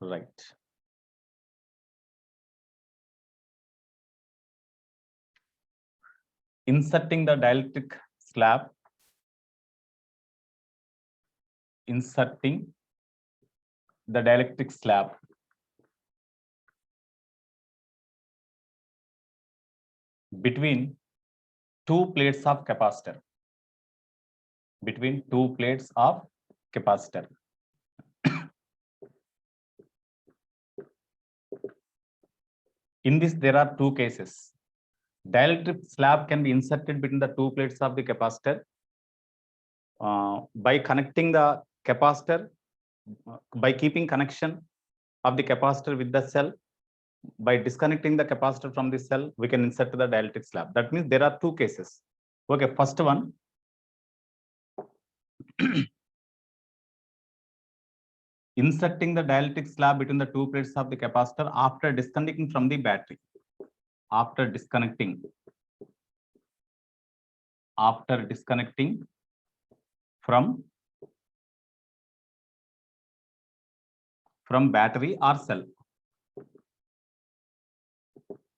Right. Inserting the dielectric slab. Inserting the dielectric slab between two plates of capacitor. Between two plates of capacitor. In this, there are two cases. Dielectric slab can be inserted between the two plates of the capacitor by connecting the capacitor, by keeping connection of the capacitor with the cell. By disconnecting the capacitor from the cell, we can insert the dielectric slab. That means there are two cases. Okay, first one. Inserting the dielectric slab between the two plates of the capacitor after disconnecting from the battery. After disconnecting from battery or cell.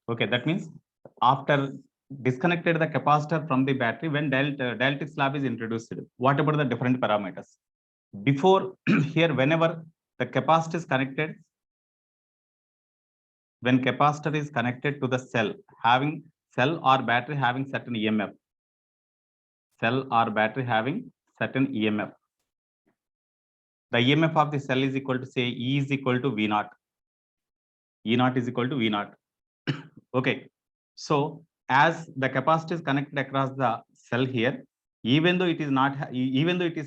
Okay, that means after disconnected the capacitor from the battery, when dielectric slab is introduced, what about the different parameters? Before here, whenever the capacitor is connected, when capacitor is connected to the cell or battery having certain EMF, cell or battery having certain EMF, the EMF of the cell is equal to, say, E is equal to V naught. E naught is equal to V naught. Okay, so as the capacitor is connected across the cell here, even though it is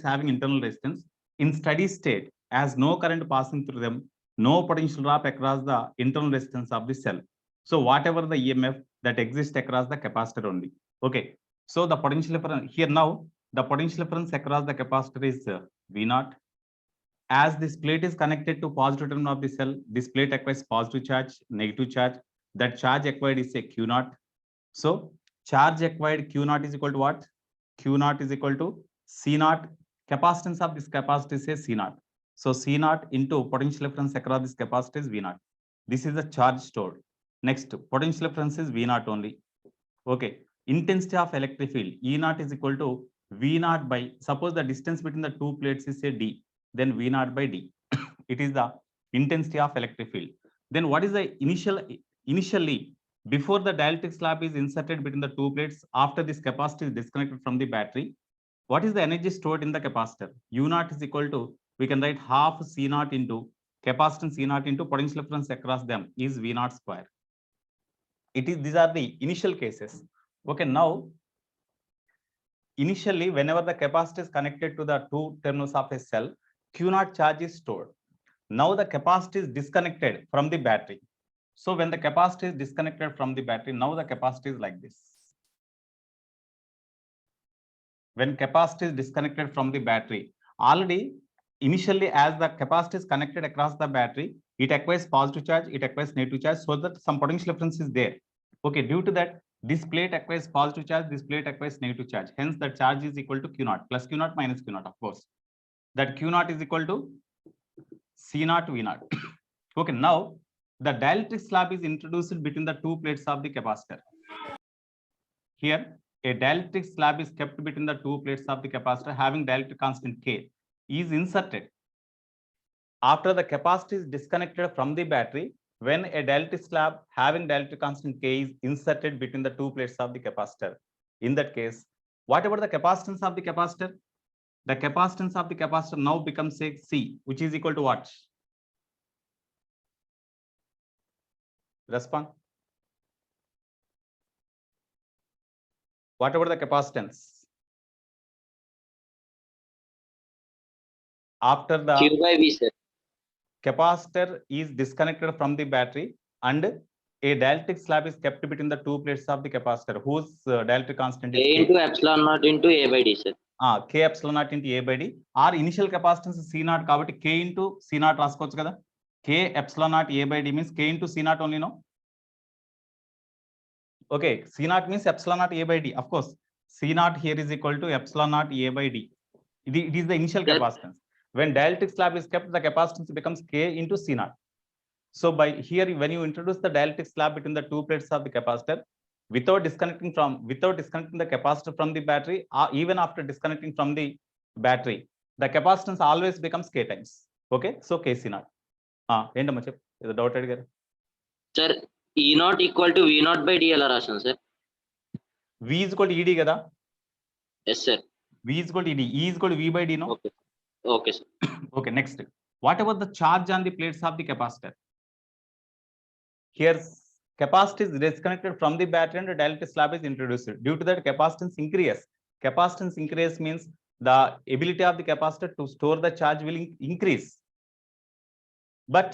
having internal resistance, in steady state, as no current passing through them, no potential drop across the internal resistance of the cell. So whatever the EMF that exists across the capacitor only. Okay, so the potential difference here now, the potential difference across the capacitor is V naught. As this plate is connected to positive terminal of the cell, this plate acquires positive charge, negative charge. That charge acquired is a Q naught. So charge acquired Q naught is equal to what? Q naught is equal to C naught. Capacitance of this capacitor is a C naught. So C naught into potential difference across this capacitor is V naught. This is the charge stored. Next, potential difference is V naught only. Okay. Intensity of electric field, E naught is equal to V naught by, suppose the distance between the two plates is say D, then V naught by D. It is the intensity of electric field. Then what is the initially, before the dielectric slab is inserted between the two plates, after this capacitor is disconnected from the battery, what is the energy stored in the capacitor? U naught is equal to, we can write half C naught into capacitance C naught into potential difference across them is V naught square. These are the initial cases. Okay, now initially, whenever the capacitor is connected to the two terminals of a cell, Q naught charge is stored. Now the capacitor is disconnected from the battery. So when the capacitor is disconnected from the battery, now the capacitor is like this. When capacitor is disconnected from the battery, already initially as the capacitor is connected across the battery, it acquires positive charge, it acquires negative charge, so that some potential difference is there. Okay, due to that, this plate acquires positive charge, this plate acquires negative charge. Hence, the charge is equal to Q naught plus Q naught minus Q naught, of course. That Q naught is equal to C naught V naught. Okay, now the dielectric slab is introduced between the two plates of the capacitor. Here, a dielectric slab is kept between the two plates of the capacitor having dielectric constant K is inserted. After the capacitor is disconnected from the battery, when a dielectric slab having dielectric constant K is inserted between the two plates of the capacitor, in that case, whatever the capacitance of the capacitor, the capacitance of the capacitor now becomes say C, which is equal to what? Respond. Whatever the capacitance, after the Q by V, sir. Capacitor is disconnected from the battery and a dielectric slab is kept between the two plates of the capacitor whose dielectric constant is K into epsilon naught into A by D, sir. K epsilon naught into A by D. Our initial capacitance is C naught kabatti K into C naught raskochu kada. K epsilon naught A by D means K into C naught only, no? Okay, C naught means epsilon naught A by D. Of course, C naught here is equal to epsilon naught A by D. It is the initial capacitance. When dielectric slab is kept, the capacitance becomes K into C naught. So by here, when you introduce the dielectric slab between the two plates of the capacitor, without disconnecting the capacitor from the battery, or even after disconnecting from the battery, the capacitance always becomes K times. Okay, so Kc naught. ఏంటమ్మా చెప్పు, ఏదో doubt అడిగారు. Sir, E naught equal to V naught by D ఎలా రాశాను sir? V is equal to ED కదా. Yes sir. V is equal to ED. E is equal to V by D, no? Okay. Okay sir. Okay, next. What about the charge on the plates of the capacitor? Here, capacitor is disconnected from the battery and the dielectric slab is introduced. Due to that, capacitance increase. Capacitance increase means the ability of the capacitor to store the charge will increase. But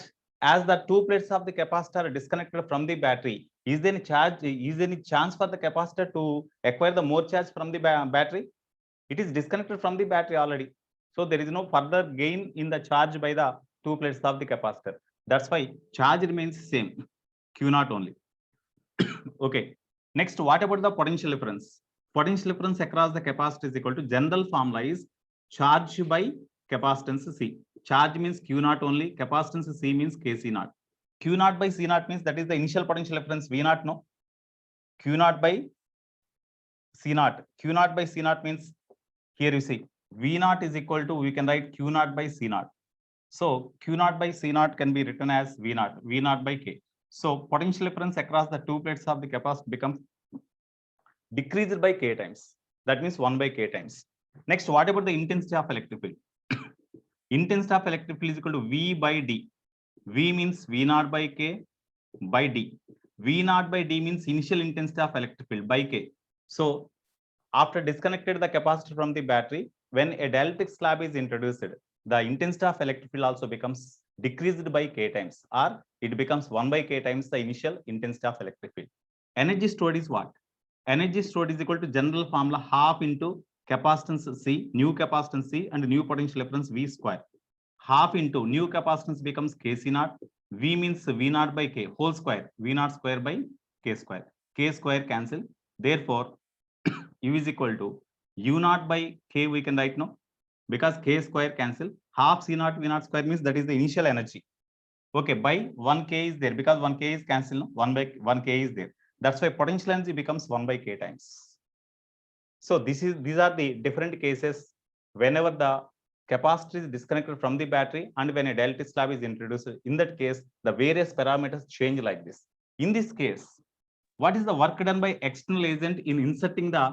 as the two plates of the capacitor are disconnected from the battery, is there any chance for the capacitor to acquire the more charge from the battery? It is disconnected from the battery already. So there is no further gain in the charge by the two plates of the capacitor. That's why charge remains same, Q naught only. Okay. Next, what about the potential difference? Potential difference across the capacitor is equal to, general formula is charge by capacitance C. Charge means Q naught only, capacitance C means Kc naught. Q naught by C naught means that is the initial potential difference V naught, no? Q naught by C naught. Q naught by C naught means, here you see, V naught is equal to, we can write Q naught by C naught. So Q naught by C naught can be written as V naught by K. So potential difference across the two plates of the capacitor becomes decreased by K times. That means 1 by K times. Next, what about the intensity of electric field? Intensity of electric field is equal to V by D. V means V naught by K by D. V naught by D means initial intensity of electric field by K. So after disconnected the capacitor from the battery, when a dielectric slab is introduced, the intensity of electric field also becomes decreased by K times, or it becomes 1 by K times the initial intensity of electric field. Energy stored is what? Energy stored is equal to, general formula, half into capacitance C, new capacitance C, and new potential difference V square. Half into new capacitance becomes Kc naught. V means V naught by K whole square. V naught square by K square. K square cancel. Therefore, U is equal to U naught by K, we can write, no? Because K square cancel. Half C naught V naught square means that is the initial energy. Okay, by 1 K is there, because 1 K is cancel, no? 1 by 1 K is there. That's why potential energy becomes 1 by K times. So these are the different cases whenever the capacitor is disconnected from the battery and when a dielectric slab is introduced. In that case, the various parameters change like this. In this case, what is the work done by external agent in inserting the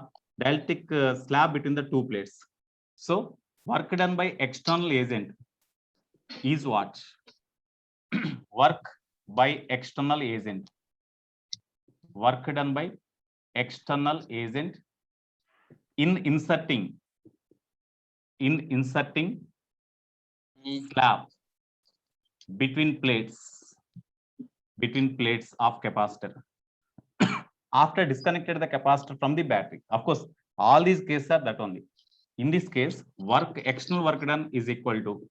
dielectric slab between the two plates? So work done by external agent is what? Work by external agent. Work done by external agent in inserting slab between plates of capacitor after disconnected the capacitor from the battery. Of course, all these cases are that only. In this case, external work done is equal to,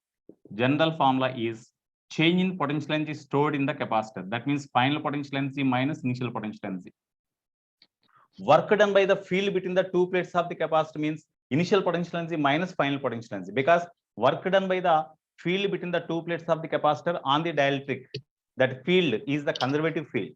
general formula is change in potential energy stored in the capacitor. That means final potential energy minus initial potential energy. Work done by the field between the two plates of the capacitor means initial potential energy minus final potential energy, because work done by the field between the two plates of the capacitor on the dielectric, that field is the conservative field.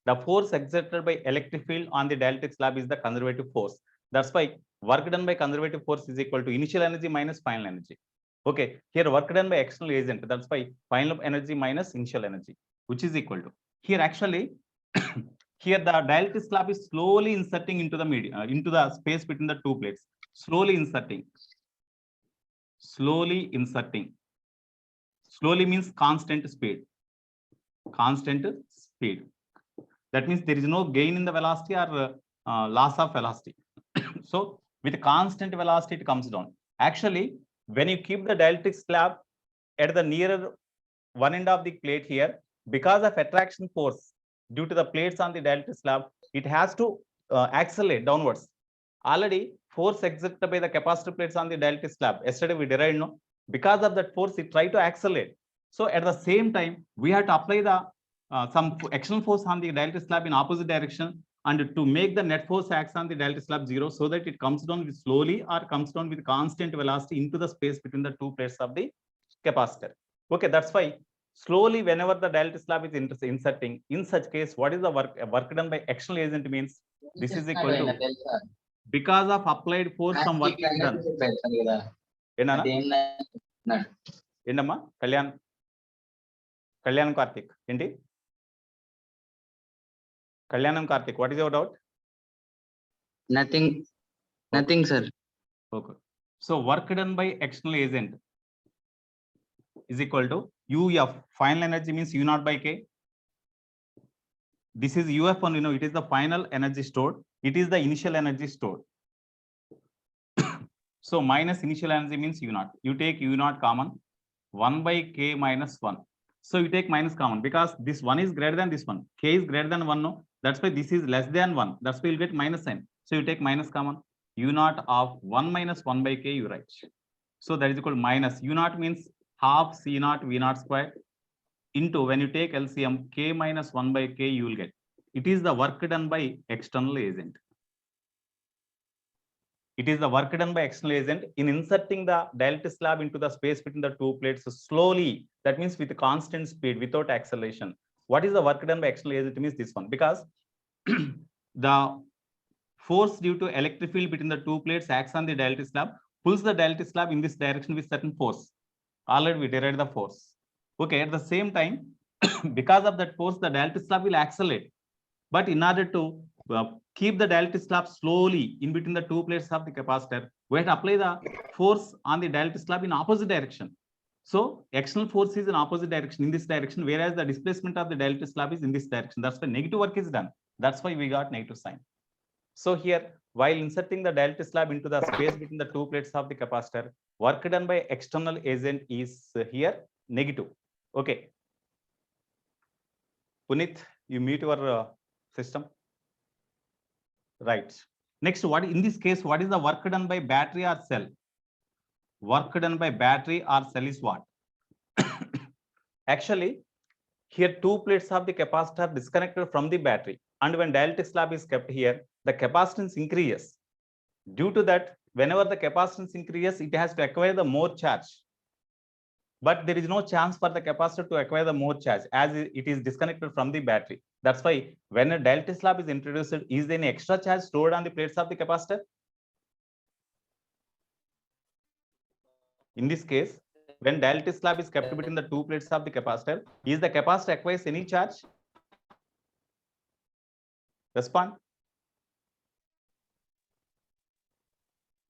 The force exerted by electric field on the dielectric slab is the conservative force. That's why work done by conservative force is equal to initial energy minus final energy. Okay, here work done by external agent, that's why final energy minus initial energy, which is equal to, here actually here the dielectric slab is slowly inserting into the medium, into the space between the two plates. Slowly inserting. Slowly means constant speed. That means there is no gain in the velocity or loss of velocity. So with constant velocity it comes down. Actually, when you keep the dielectric slab at the nearer one end of the plate here, because of attraction force due to the plates on the dielectric slab, it has to accelerate downwards. Already force exerted by the capacitor plates on the dielectric slab, yesterday we derived, no? Because of that force, it try to accelerate. So at the same time, we have to apply the some external force on the dielectric slab in opposite direction, and to make the net force acts on the dielectric slab 0, so that it comes down with slowly or comes down with constant velocity into the space between the two plates of the capacitor. Okay, that's why slowly whenever the delta slab is inserting, in such case, what is the work done by external agent means this is equal to because of applied force some work is done. Enana? Endamma? Kalyan Karthik. Enti? Kalyanam Karthik, what is your doubt? Nothing, sir. Okay. So work done by external agent is equal to UF. Final energy means U naught by K. This is UF1, it is the final energy stored. It is the initial energy stored. So minus initial energy means U naught. You take U naught common, 1 by K minus 1. So you take minus common because this 1 is greater than this one. K is greater than 1, no? That's why this is less than 1. That's why you'll get minus sign. So you take minus common. U naught of 1 minus 1 by K you write. So that is equal to minus. U naught means half C naught V naught square into when you take LCM K minus 1 by K you will get. It is the work done by external agent. It is the work done by external agent in inserting the delta slab into the space between the two plates slowly. That means with constant speed without acceleration. What is the work done by external agent means this one, because the force due to electric field between the two plates acts on the delta slab, pulls the delta slab in this direction with certain force. Already we derived the force. Okay, at the same time, because of that force, the delta slab will accelerate. But in order to keep the delta slab slowly in between the two plates of the capacitor, we have to apply the force on the delta slab in opposite direction. So external force is in opposite direction, in this direction, whereas the displacement of the delta slab is in this direction. That's why negative work is done. That's why we got negative sign. So here, while inserting the delta slab into the space between the two plates of the capacitor, work done by external agent is here negative. Okay. Puneet, you mute your system. Right. Next, what in this case, what is the work done by battery or cell? Work done by battery or cell is what? Actually, here two plates of the capacitor are disconnected from the battery, and when dielectric slab is kept here, the capacitance increases. Due to that, whenever the capacitance increases, it has to acquire the more charge. But there is no chance for the capacitor to acquire the more charge as it is disconnected from the battery. That's why when a delta slab is introduced, is there any extra charge stored on the plates of the capacitor? In this case, when delta slab is kept between the two plates of the capacitor, is the capacitor acquires any charge? Respond.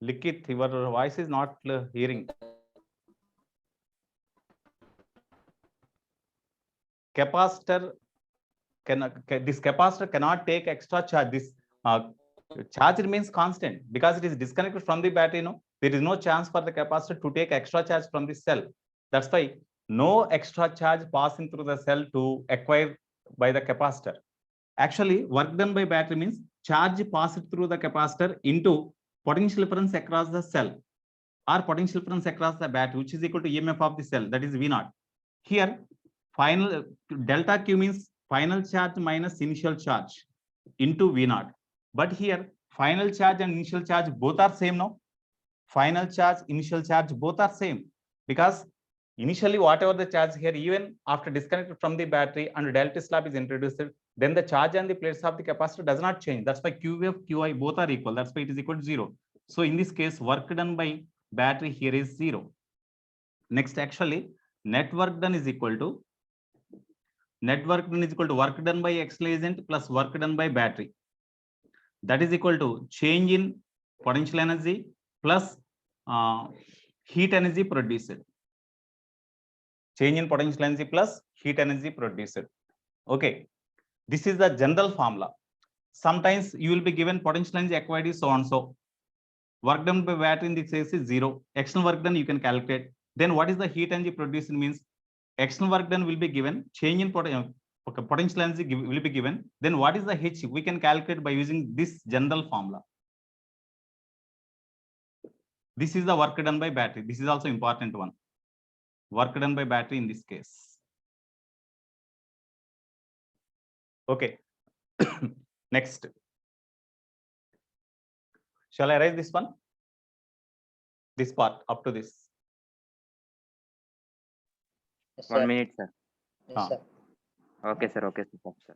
Likit, your voice is not hearing. This capacitor cannot take extra charge. This charge remains constant because it is disconnected from the battery. No, there is no chance for the capacitor to take extra charge from the cell. That's why no extra charge passing through the cell to acquire by the capacitor. Actually, work done by battery means charge passed through the capacitor into potential difference across the cell or potential difference across the battery, which is equal to EMF of the cell, that is V naught. Here, final delta Q means final charge minus initial charge into V naught. But here, final charge and initial charge both are same now. Final charge, initial charge both are same because initially whatever the charge here, even after disconnected from the battery and delta slab is introduced, then the charge on the plates of the capacitor does not change. That's why QF, QI both are equal. That's why it is equal to 0. So in this case, work done by battery here is 0. Next, actually, net work done is equal to work done by external agent plus work done by battery. That is equal to change in potential energy plus heat energy produced. Change in potential energy plus heat energy produced. Okay, this is the general formula. Sometimes you will be given potential energy acquired is so and so. Work done by battery in this case is 0. External work done you can calculate. Then what is the heat energy produced means external work done will be given. Change in potential energy will be given. Then what is the H? We can calculate by using this general formula. This is the work done by battery. This is also important one. Work done by battery in this case. Okay. Next. Shall I write this one? This part up to this. 1 minute, sir. Ah. sir. Okay, sir. Okay, sir.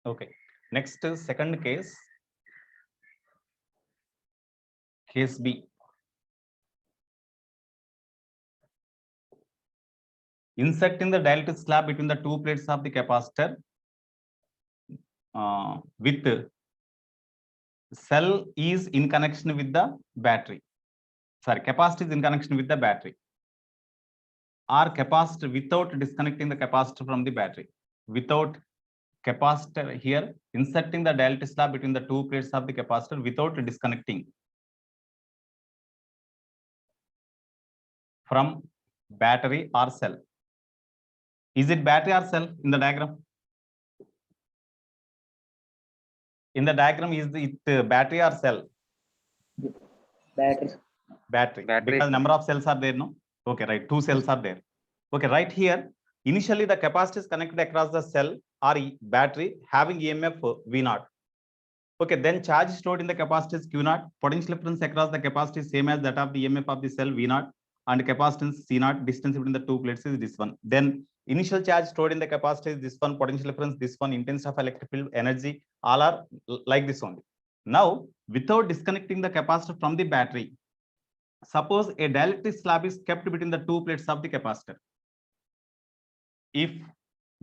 Okay. Next, second case. Case B. Inserting the dielectric slab between the two plates of the capacitor with cell is in connection with the battery. Sorry, capacitor is in connection with the battery. Or capacitor without disconnecting the capacitor from the battery. Without capacitor here, inserting the dielectric slab between the two plates of the capacitor without disconnecting from battery or cell. Is it battery or cell in the diagram? In the diagram, is it battery or cell? Battery. Battery. Battery. Because number of cells are there, no? Okay, right. Two cells are there. Okay, right here. Initially, the capacitor is connected across the cell or battery having EMF V0. Okay, then charge stored in the capacitor is Q0. Potential difference across the capacitor is same as that of the EMF of the cell V0, and capacitance C0. Distance between the two plates is this one. Then initial charge stored in the capacitor is this one. Potential difference this one. Intensity of electric field, energy, all are like this only. Now, without disconnecting the capacitor from the battery, suppose a dielectric slab is kept between the two plates of the capacitor. If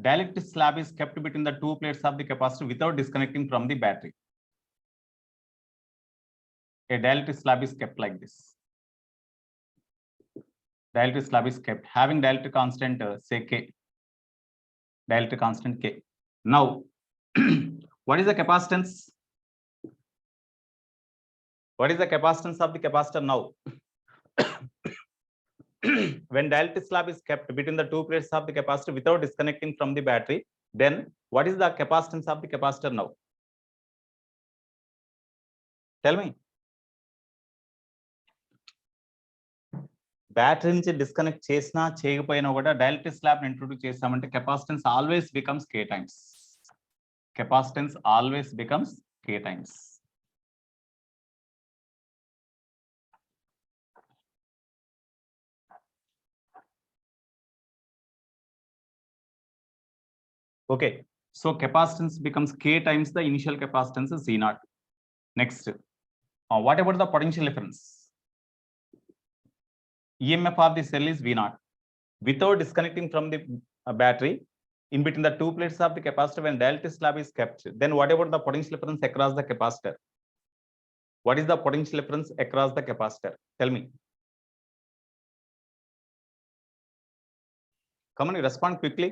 dielectric slab is kept between the two plates of the capacitor without disconnecting from the battery, a dielectric slab is kept like this. Dielectric slab is kept having dielectric constant, say K. Dielectric constant K. Now, what is the capacitance? What is the capacitance of the capacitor now? When dielectric slab is kept between the two plates of the capacitor without disconnecting from the battery, then what is the capacitance of the capacitor now? Tell me. Battery నుంచి disconnect చేసినా చేయకపోయినా కూడా dielectric slab introduce చేసామంటే capacitance always becomes K times. Capacitance always becomes K times. Okay, so capacitance becomes K times the initial capacitance is Z0. Next, what about the potential difference? EMF of the cell is V0. Without disconnecting from the battery, in between the two plates of the capacitor, when dielectric slab is kept, then what about the potential difference across the capacitor? What is the potential difference across the capacitor? Tell me. Come on, you respond quickly.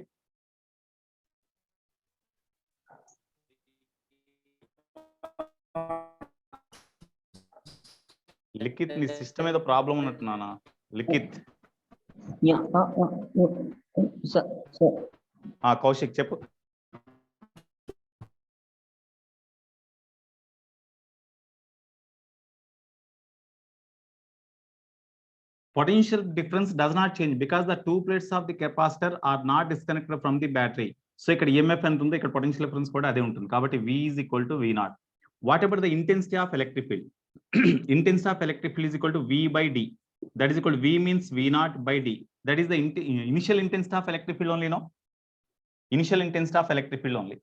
Likhith నీ system ఏదో problem ఉన్నట్టున్నానా Likhith Yeah. Sir. Kaushik చెప్పు potential difference does not change because the two plates of the capacitor are not disconnected from the battery. So ఇక్కడ EMF ఎంత ఉందో ఇక్కడ potential difference కూడా అదే ఉంటుంది కాబట్టి V is equal to V0. What about the intensity of electric field? Intensity of electric field is equal to V by D. That is equal to V means V0 by D. That is the initial intensity of electric field only, no? Initial intensity of electric field only.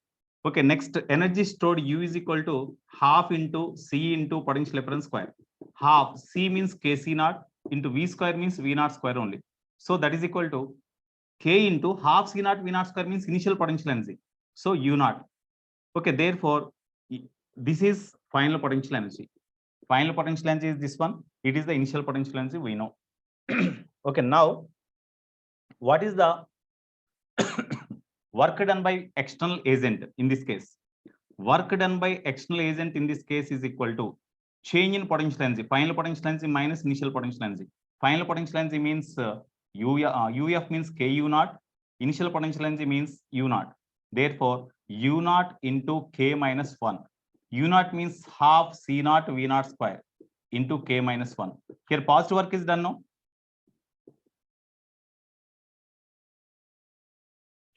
Okay, next, energy stored U is equal to half into C into potential difference square. Half C means KC0 into V square means V0 square only. So that is equal to K into half C0 V0 square means initial potential energy. So U0. Okay, therefore, this is final potential energy. Final potential energy is this one. It is the initial potential energy we know. Okay, now, what is the work done by external agent in this case? Work done by external agent in this case is equal to change in potential energy. Final potential energy minus initial potential energy. Final potential energy means UF means KU naught. Initial potential energy means U naught. Therefore, U naught into K minus 1. U naught means half C naught V naught square into K minus 1. Here positive work is done, no?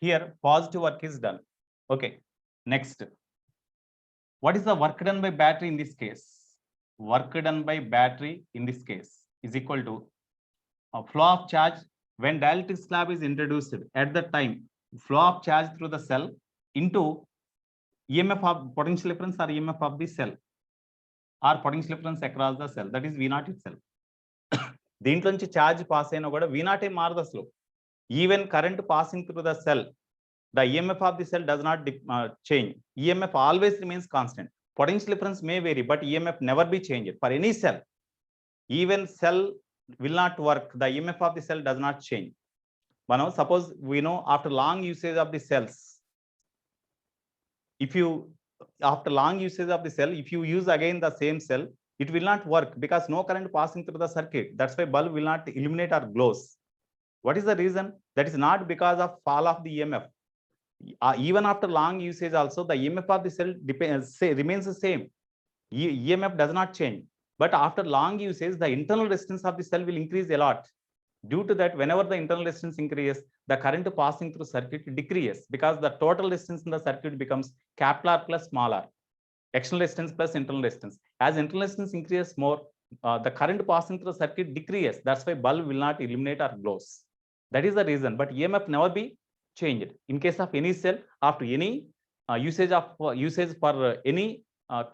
Here positive work is done. Okay. Next. What is the work done by battery in this case? Work done by battery in this case is equal to a flow of charge when dielectric slab is introduced. At that time, flow of charge through the cell into EMF of potential difference or EMF of the cell or potential difference across the cell, that is V naught itself. దీంట్లో నుంచి charge pass అయినా కూడా V naught ఏ మారదు అసలు. Even current passing through the cell, the EMF of the cell does not change. EMF always remains constant. Potential difference may vary, but EMF never be changed for any cell. Even cell will not work, the EMF of the cell does not change. Now, suppose we know after long usage of the cells, if you after long usage of the cell, if you use again the same cell, it will not work because no current passing through the circuit. That's why bulb will not illuminate or glows. What is the reason? That is not because of fall of the EMF. Even after long usage also, the EMF of the cell remains the same. EMF does not change. But after long usage, the internal resistance of the cell will increase a lot. Due to that, whenever the internal resistance increases, the current passing through circuit decreases because the total resistance in the circuit becomes capital R plus small r. External resistance plus internal resistance. As internal resistance increases more, the current passing through the circuit decreases. That's why bulb will not illuminate or glows. That is the reason. But EMF never be changed in case of any cell after any usage for any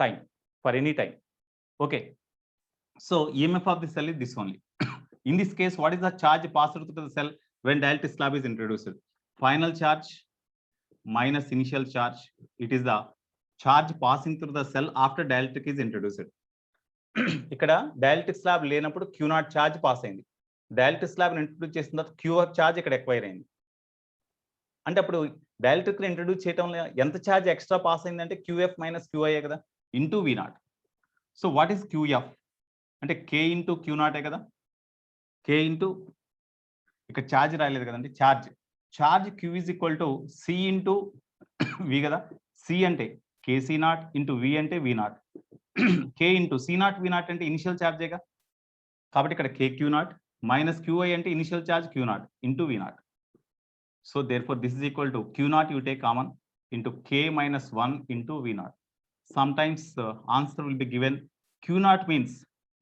time, for any time. Okay. So EMF of the cell is this only. In this case, what is the charge passed through the cell when dielectric slab is introduced? Final charge minus initial charge. It is the charge passing through the cell after dielectric is introduced. ఇక్కడ dielectric slab లేనప్పుడు Q naught charge pass అయింది. Dielectric slab introduce చేసిన తర్వాత Q charge ఇక్కడ acquire అయింది. అంటే అప్పుడు dielectric introduce చేయడంలో ఎంత ఛార్జ్ ఎక్స్ట్రా పాస్ అయిందంటే QF మైనస్ QI కదా into V naught. So what is QF అంటే K ఇంటూ Q naught కదా. K ఇంటూ ఇక్కడ ఛార్జ్ రాయలేదు కదండి. Charge Q is equal to C into V కదా. C అంటే KC naught ఇంటూ V అంటే V naught. K into C naught V naught అంటే initial ఛార్జేగా. కాబట్టి ఇక్కడ KQ naught minus QI అంటే initial charge Q naught into V naught. So therefore this is equal to Q naught you take common into K minus 1 into V naught. Sometimes answer will be given. Q naught means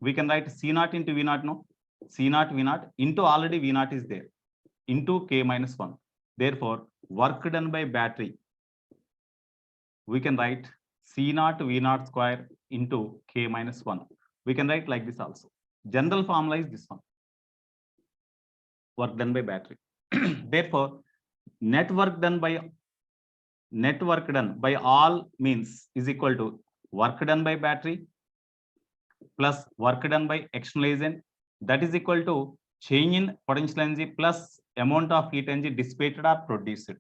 we can write C naught into V naught, no? C naught V naught into already V naught is there into K minus 1. Therefore work done by battery we can write C naught V naught square into K minus 1. We can write like this also. General formula is this one. Work done by battery. Therefore, net work done by all means is equal to work done by battery plus work done by external agent, that is equal to change in potential energy plus amount of heat energy dissipated or produced.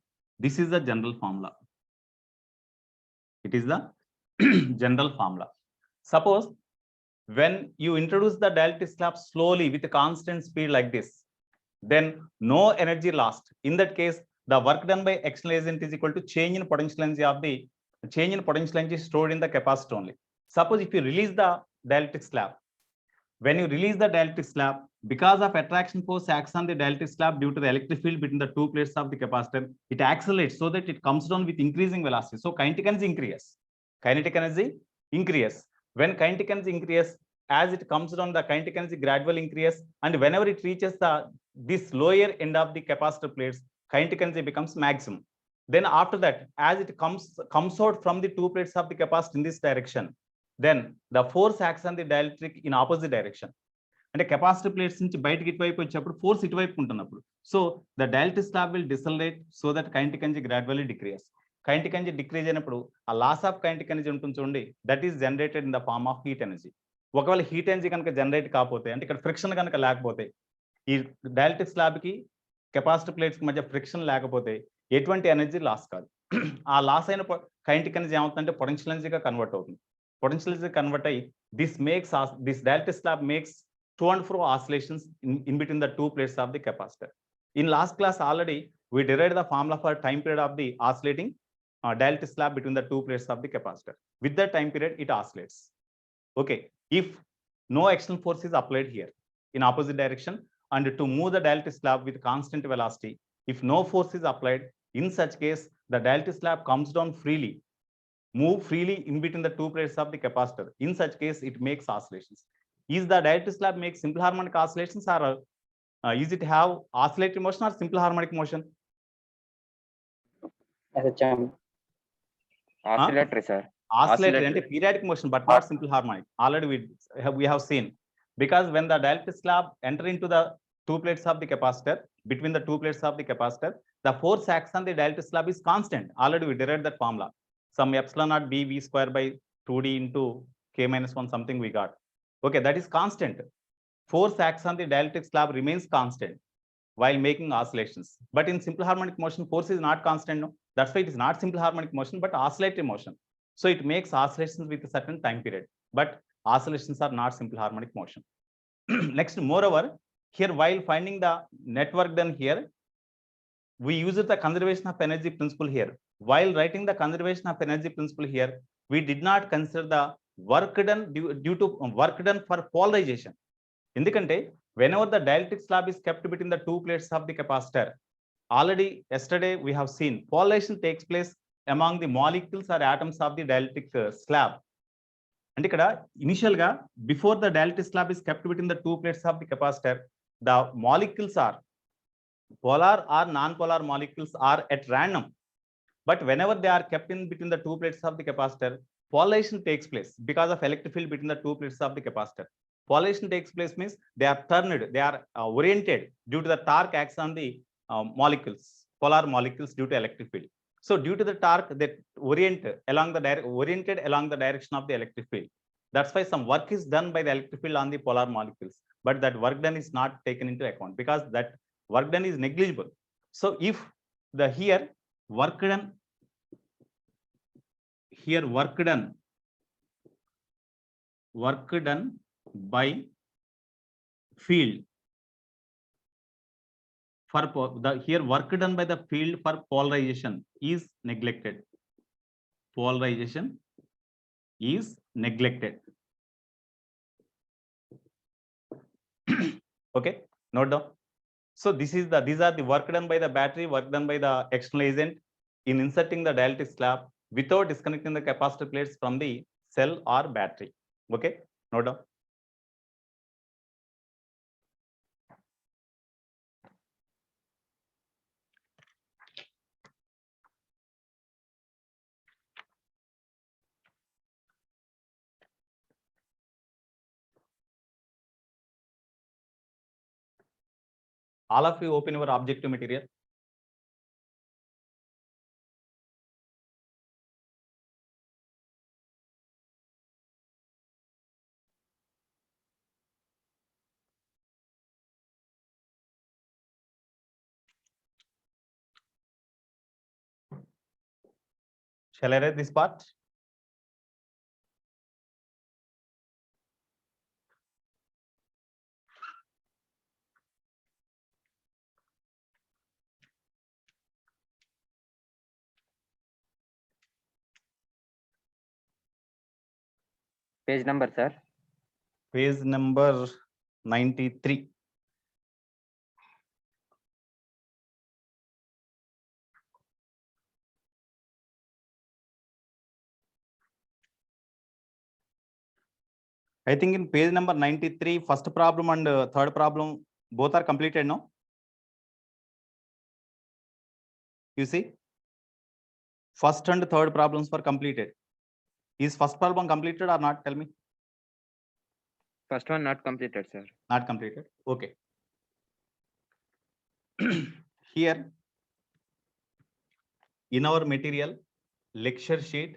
This is the general formula. It is the general formula. Suppose when you introduce the dielectric slab slowly with a constant speed like this, then no energy lost. In that case, the work done by external agent is equal to change in potential energy stored in the capacitor only. Suppose if you release the dielectric slab, when you release the dielectric slab, because of attraction force acts on the dielectric slab due to the electric field between the two plates of the capacitor, it accelerates so that it comes down with increasing velocity. So kinetic energy increases. When kinetic energy increases, as it comes down, the kinetic energy gradually increases, and whenever it reaches this lower end of the capacitor plates, kinetic energy becomes maximum. Then after that, as it comes out from the two plates of the capacitor in this direction, then the force acts on the dielectric in opposite direction. అంటే capacitor plates నుంచి బయటకి ఇటువైపు వచ్చేప్పుడు force ఇటువైపు ఉంటున్నప్పుడు, so the dielectric slab will decelerate so that kinetic energy gradually decrease. Kinetic energy decrease అయినప్పుడు ఆ loss of kinetic energy ఉంటుంది చూడండి, that is generated in the form of heat energy. ఒకవేళ హీట్ ఎనర్జీ కనుక generate కాకపోతే, అంటే ఇక్కడ friction కనుక లేకపోతే, ఈ డైఎలక్ట్రిక్ స్లాబ్ కి కెపాసిటర్ ప్లేట్స్ కి మధ్య ఫ్రిక్షన్ లేకపోతే ఎటువంటి ఎనర్జీ లాస్ కాదు. ఆ లాస్ అయిన కైనెటిక్ ఎనర్జీ ఏమవుతుందంటే పొటెన్షియల్ ఎనర్జీగా కన్వర్ట్ అవుతుంది. పొటెన్షియల్ ఎనర్జీ కన్వర్ట్ అయ్యి this dielectric slab makes to and fro oscillations in between the two plates of the capacitor. In last class already, we derived the formula for time period of the oscillating dielectric slab between the two plates of the capacitor. With that time period, it oscillates. Okay, if no external force is applied here in opposite direction, and to move the dielectric slab with constant velocity, if no force is applied, in such case, the dielectric slab comes down freely, move freely in between the two plates of the capacitor. In such case, it makes oscillations. Is the dielectric slab make simple harmonic oscillations, or is it have oscillatory motion or simple harmonic motion? Oscillatory, sir. Oscillatory Oscillatory. and periodic motion, but not simple harmonic. Already we have seen, because when the dielectric slab enter into the two plates of the capacitor, between the two plates of the capacitor, the force acts on the dielectric slab is constant. Already we derived that formula. Some epsilon naught b v square by 2d into k minus 1 something we got. Okay, that is constant. Force acts on the dielectric slab remains constant while making oscillations. But in simple harmonic motion, force is not constant. No? That's why it is not simple harmonic motion, but oscillatory motion. So it makes oscillations with a certain time period, but oscillations are not simple harmonic motion. Next, moreover, here while finding the network done here, we use the conservation of energy principle here. While writing the conservation of energy principle here, we did not consider the work done due to work done for polarization. Indicante, whenever the dielectric slab is kept between the two plates of the capacitor, already yesterday we have seen polarization takes place among the molecules or atoms of the dielectric slab. And initial before the dielectric slab is kept between the two plates of the capacitor, the molecules are polar or non-polar molecules are at random. But whenever they are kept in between the two plates of the capacitor, polarization takes place because of electric field between the two plates of the capacitor. Polarization takes place means they are turned, they are oriented due to the torque acts on the molecules, polar molecules due to electric field. So due to the torque, they oriented along the direction of the electric field. That's why some work is done by the electric field on the polar molecules, but that work done is not taken into account because that work done is negligible. So if the here work done by field for the here work done by the field for polarization is neglected. Polarization is neglected. Okay, note down. So these are the work done by the battery, work done by the external agent in inserting the dielectric slab without disconnecting the capacitor plates from the cell or battery. Okay, note down. All of you open your objective material. Shall I read this part? Page number, sir. Page number 93. I think in page number 93, first problem and third problem both are completed now. You see, first and third problems were completed. Is first problem completed or not? Tell me. First one not completed, sir. Not completed. Okay. Here in our material lecture sheet,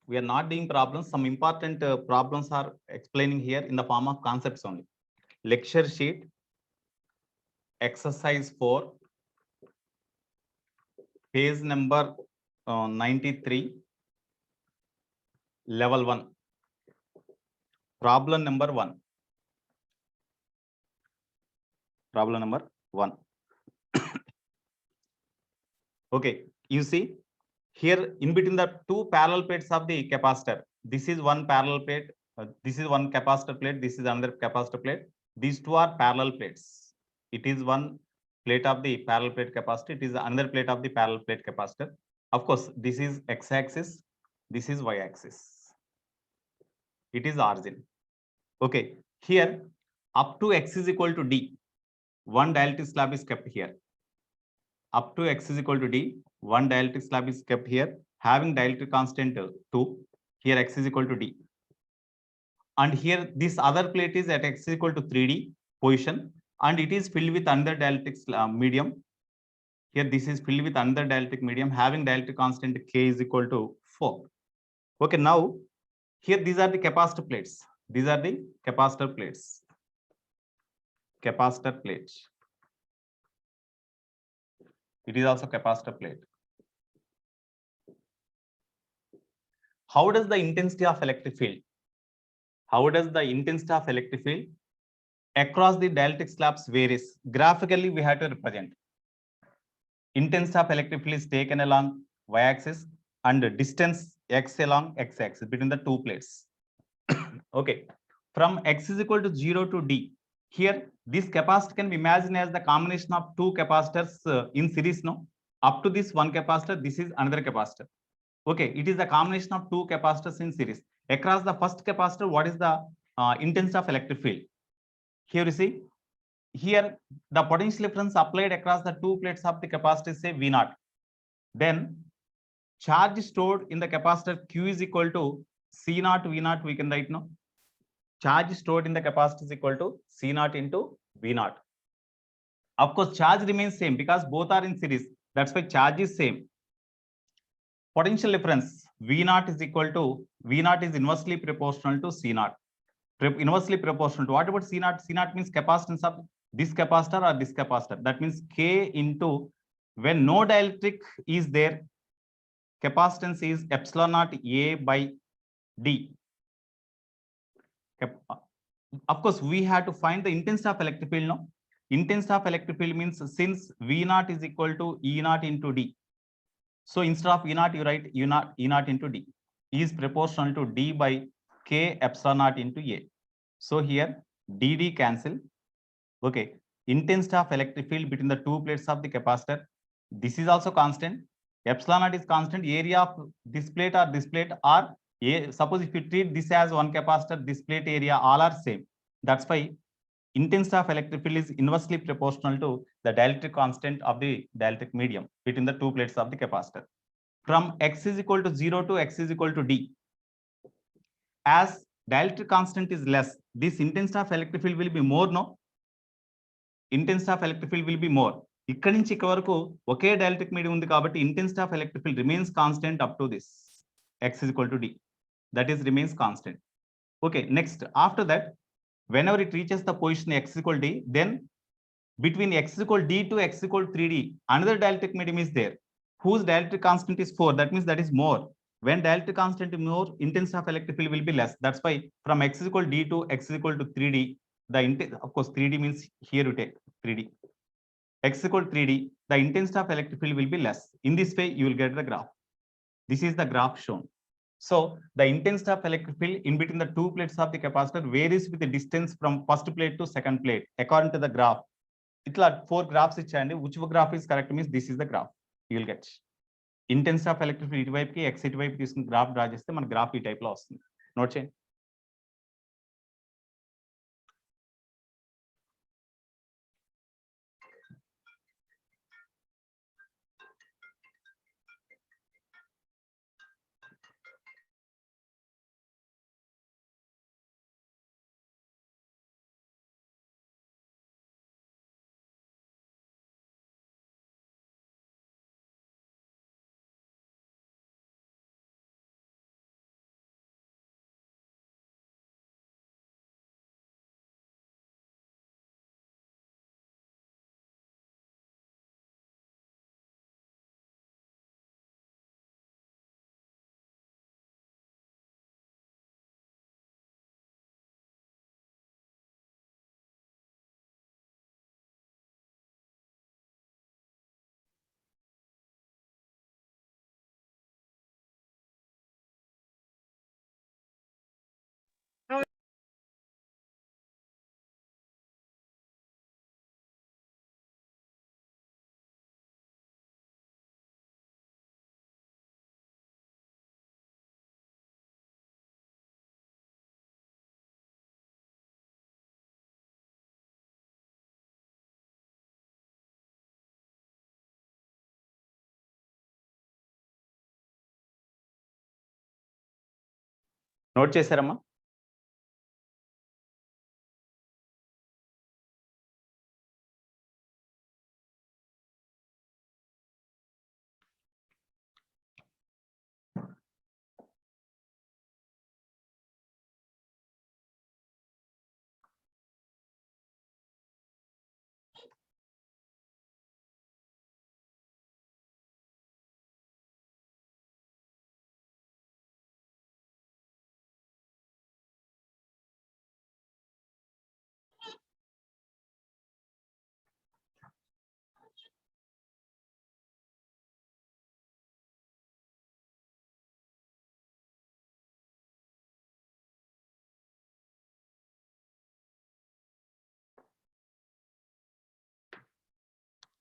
we are not doing problems. Some important problems are explaining here in the form of concepts only. Lecture sheet, exercise 4, page number 93, level 1. Problem number 1. Problem number 1. Okay, you see here in between the two parallel plates of the capacitor, this is one parallel plate, this is one capacitor plate, this is another capacitor plate. These two are parallel plates. It is one plate of the parallel plate capacitor, it is another plate of the parallel plate capacitor. Of course, this is x-axis, this is y-axis. It is origin. Okay, here up to x is equal to d, one dielectric slab is kept here. Up to x is equal to d, one dielectric slab is kept here, having dielectric constant 2. Here x is equal to d. And here this other plate is at x is equal to 3d position, and it is filled with another dielectric medium. Here this is filled with another dielectric medium having dielectric constant k is equal to 4. Okay, now here these are the capacitor plates. These are the capacitor plates. Capacitor plate. It is also capacitor plate. How does the intensity of electric field? How does the intensity of electric field across the dielectric slabs varies? Graphically, we have to represent. Intensity of electric field is taken along y-axis and distance x along x-axis between the two plates. Okay, from x is equal to 0 to d. Here, this capacitor can be imagined as the combination of two capacitors in series. No, up to this one capacitor, this is another capacitor. Okay, it is the combination of two capacitors in series. Across the first capacitor, what is the intensity of electric field? Here you see, here the potential difference applied across the two plates of the capacitor is say V0. Then charge stored in the capacitor Q is equal to C0 V0. We can write now. Charge stored in the capacitor is equal to C0 into V0. Of course, charge remains same because both are in series. That's why charge is same. Potential difference V0 is equal to V0 is inversely proportional to C0. Inversely proportional to what about C0? C0 means capacitance of this capacitor or this capacitor. That means K into, when no dielectric is there, capacitance is epsilon naught A by D. Of course, we have to find the intensity of electric field. No, intensity of electric field means since V0 is equal to E0 into D. So instead of E0, you write E0 into D. E is proportional to D by K epsilon naught into A. So here DD cancel. Okay, intensity of electric field between the two plates of the capacitor. This is also constant. Epsilon naught is constant. Area of this plate or this plate are suppose if you treat this as one capacitor, this plate area all are same. That's why intensity of electric field is inversely proportional to the dielectric constant of the dielectric medium between the two plates of the capacitor. From x is equal to 0 to x is equal to d. As dielectric constant is less, this intensity of electric field will be more. No, intensity of electric field will be more. ఇక్కడ నుంచి ఇక్కడ వరకు ఒకే dielectric medium ఉంది కాబట్టి intensity of electric field remains constant up to this x is equal to d. That is remains constant. Okay, next after that, whenever it reaches the position x is equal to d, then between x is equal to d to x is equal to 3d, another dielectric medium is there whose dielectric constant is 4. That means that is more. When dielectric constant is more, intensity of electric field will be less. That's why from x is equal to d to x is equal to 3d, of course 3d means here you take 3d, x is equal to 3d, the intensity of electric field will be less. In this way, you will get the graph. This is the graph shown. So the intensity of electric field in between the two plates of the capacitor varies with the distance from first plate to second plate according to the graph. Itla 4 graphs ichandi, which graph is correct means this is the graph you will get. Intensity of electric field ఇటువైపు కి x ఇటువైపు తీసుకుని graph draw చేస్తే మన graph ఈ type లో వస్తుంది. Note చేయండి. Note చేశారమ్మా?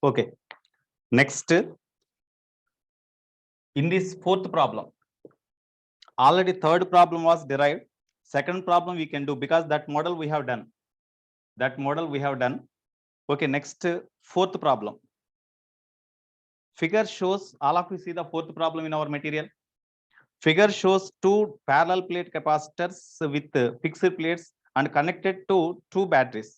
Okay. Next, in this fourth problem, already third problem was derived. Second problem we can do because that model we have done. Okay, next fourth problem. Figure shows, all of you see the fourth problem in our material. Figure shows two parallel plate capacitors with fixed plates and connected to two batteries.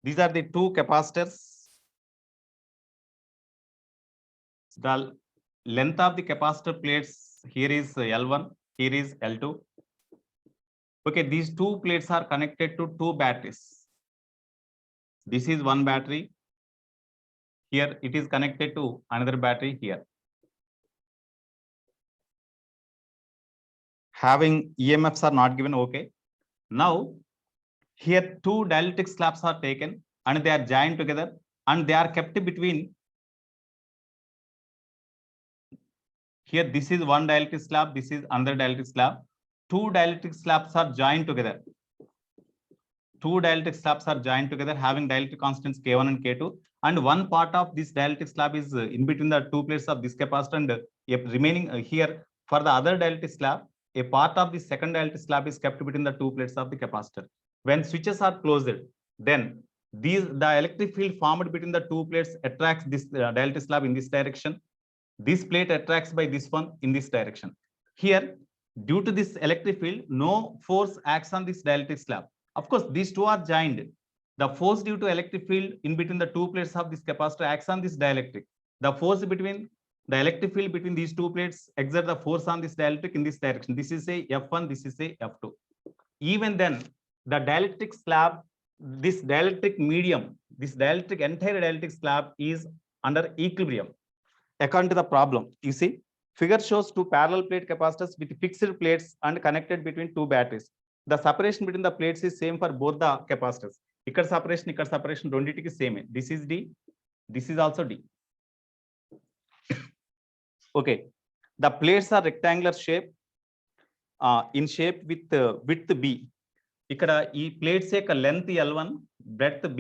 These are the two capacitors. The length of the capacitor plates here is L1, here is L2. Okay, these two plates are connected to two batteries. This is one battery. Here it is connected to another battery here. Having EMFs are not given. Okay. Now here two dielectric slabs are taken and they are joined together and they are kept between. Here this is one dielectric slab, this is another dielectric slab. Two dielectric slabs are joined together. Two dielectric slabs are joined together having dielectric constants K1 and K2. And one part of this dielectric slab is in between the two plates of this capacitor and remaining here for the other dielectric slab, a part of the second dielectric slab is kept between the two plates of the capacitor. When switches are closed, then the electric field formed between the two plates attracts this dielectric slab in this direction. This plate attracts by this one in this direction. Here, due to this electric field, no force acts on this dielectric slab. Of course, these two are joined. The force due to electric field in between the two plates of this capacitor acts on this dielectric. The force between the electric field between these two plates exert the force on this dielectric in this direction. This is a F1, this is a F2. Even then, the dielectric slab, this dielectric medium, this dielectric entire dielectric slab is under equilibrium. According to the problem, you see, figure shows two parallel plate capacitors with fixed plates and connected between two batteries. The separation between the plates is same for both the capacitors. Ikkada separation రెండిటికి same. This is D, this is also D. Okay, the plates are rectangular shape, in shape with width B. Ikkada ee plates యొక్క length L1, breadth B.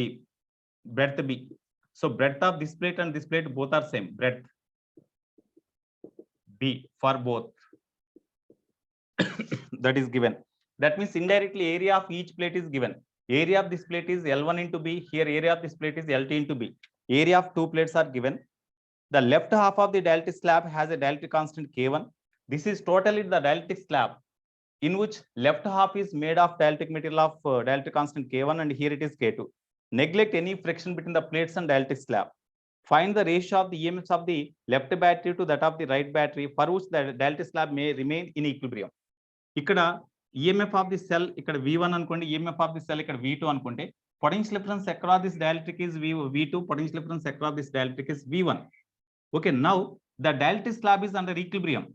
So breadth of this plate and this plate both are same, breadth B for both. That is given. That means indirectly area of each plate is given. Area of this plate is L1 into B. Here area of this plate is L2 into B. Area of two plates are given. The left half of the dielectric slab has a dielectric constant K1. This is totally the dielectric slab in which left half is made of dielectric material of dielectric constant K1 and here it is K2. Neglect any friction between the plates and dielectric slab. Find the ratio of the EMFs of the left battery to that of the right battery for which the dielectric slab may remain in equilibrium. Ikkada EMF of the cell ikkada V1 anukondi, EMF of the cell ikkada V2 anukonte, potential difference across this dielectric is V2, potential difference across this dielectric is V1. Okay, now the dielectric slab is under equilibrium.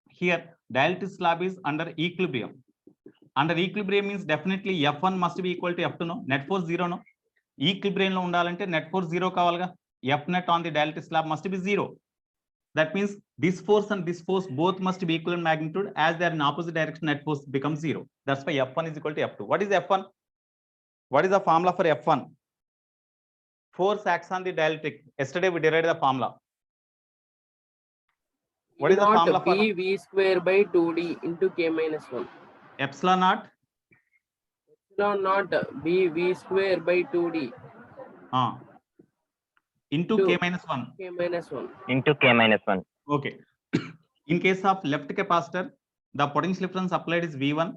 Here dielectric slab is under equilibrium. Under equilibrium means definitely F1 must be equal to F2, no? Net force 0, no? Equilibrium lo undalante net force 0 kavalga. F net on the dielectric slab must be 0. That means this force and this force both must be equal in magnitude. As they are in opposite direction, net force becomes 0. That's why F1 is equal to F2. What is F1? What is the formula for F1? Force acts on the dielectric. Yesterday we derived the formula. What is the formula for V square by 2D into K minus 1. epsilon naught epsilon naught b v square by 2d into Two. k minus 1. k minus 1. Into K minus 1. Okay. In case of left capacitor, the potential difference applied is V1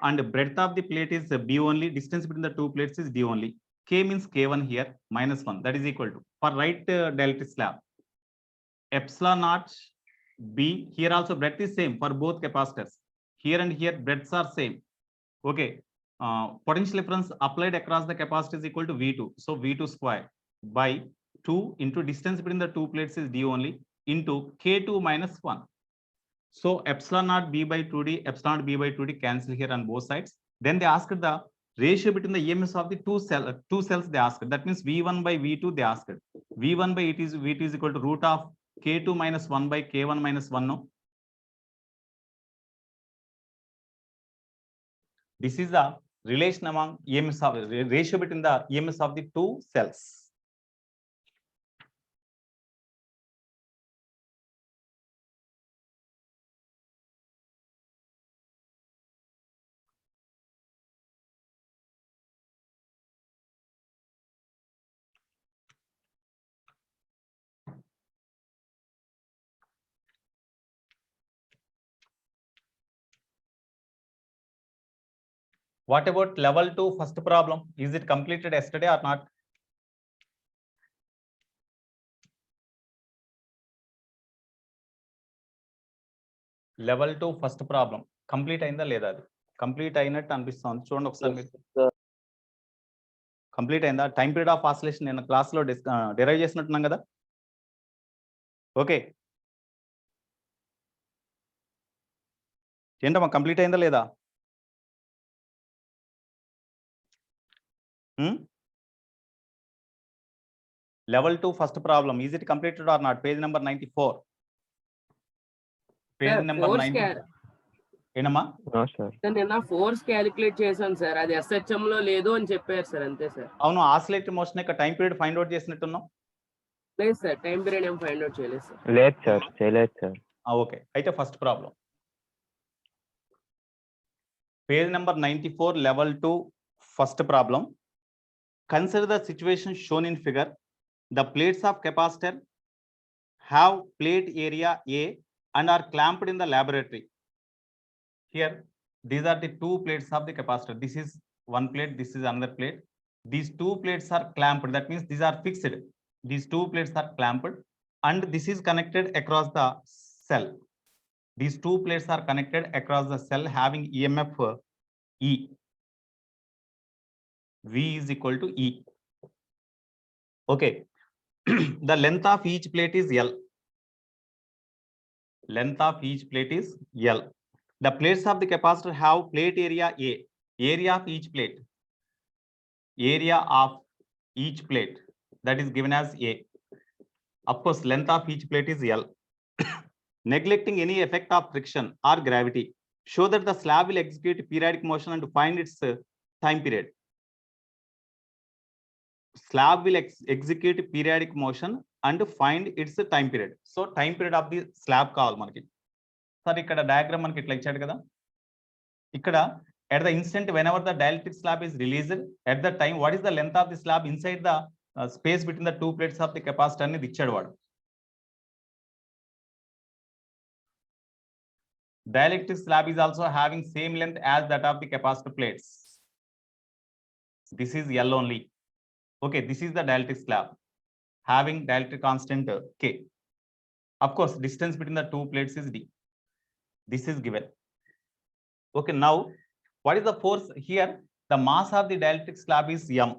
and breadth of the plate is B only, distance between the two plates is D only. K means K1 here, minus 1, that is equal to, for right dielectric slab, epsilon naught B, here also breadth is same for both capacitors. Here and here breadths are same. Okay. Potential difference applied across the capacitor is equal to V2. So V2 square by 2 into distance between the two plates is D only into K2 minus 1. So epsilon naught B by 2D, epsilon naught B by 2D cancel here on both sides. Then they asked the ratio between the EMS of the two cells they asked. That means V1 by V2 they asked. V1 by V2 is equal to root of K2 minus 1 by K1 minus 1. No? This is the relation among EMS of ratio between the EMS of the two cells. What about level 2 first problem? Is it completed yesterday or not? Level 2 first problem complete అయిందా లేదా? అది complete అయినట్టు అనిపిస్తుంది, చూడండి ఒకసారి మీరు. Complete అయిందా? Time period of oscillation నేను క్లాస్ లో డిరైవ్ చేసినట్టున్నాం కదా. ఓకే, ఏంటమ్మా కంప్లీట్ అయిందా లేదా? Level 2 first problem, is it completed or not? Page number 94. Page number 90. ఏంటమ్మా? నిన్న ఫోర్స్ క్యాలిక్యులేట్ చేశాను సార్, అది SHM లో లేదు అని చెప్పారు సార్, అంతే సార్. అవును, ఆసిలేటరీ మోషన్ యొక్క టైం పీరియడ్ ఫైండ్ అవుట్ చేసినట్టున్నాం. లేదు సార్, టైం పీరియడ్ ఏం ఫైండ్ అవుట్ చేయలేదు సార్. లేదు సార్, చేయలేదు సార్. ఓకే, అయితే first problem page number 94, level 2 first problem. Consider the situation shown in figure. The plates of capacitor have plate area A and are clamped in the laboratory. Here, these are the two plates of the capacitor. This is one plate, this is another plate. These two plates are clamped. That means these are fixed. These two plates are clamped and this is connected across the cell. These two plates are connected across the cell having EMF E. V is equal to E. Okay. The length of each plate is L. Length of each plate is L. The plates of the capacitor have plate area A. Area of each plate. Area of each plate, that is given as A. Of course, length of each plate is L. Neglecting any effect of friction or gravity, show that the slab will execute periodic motion and find its time period. Slab will execute periodic motion and find its time period. So time period of the slab కావాలి మనకి. Sir ఇక్కడ diagram మనకి ఇట్లా ఇచ్చాడు కదా. ఇక్కడ at the instant whenever the dielectric slab is released, at the time what is the length of the slab inside the space between the two plates of the capacitor అనేది ఇచ్చాడు వాడు. Dielectric slab is also having same length as that of the capacitor plates. This is L only. Okay, this is the dielectric slab having dielectric constant K. Of course, distance between the two plates is D. This is given. Okay, now what is the force here? The mass of the dielectric slab is M.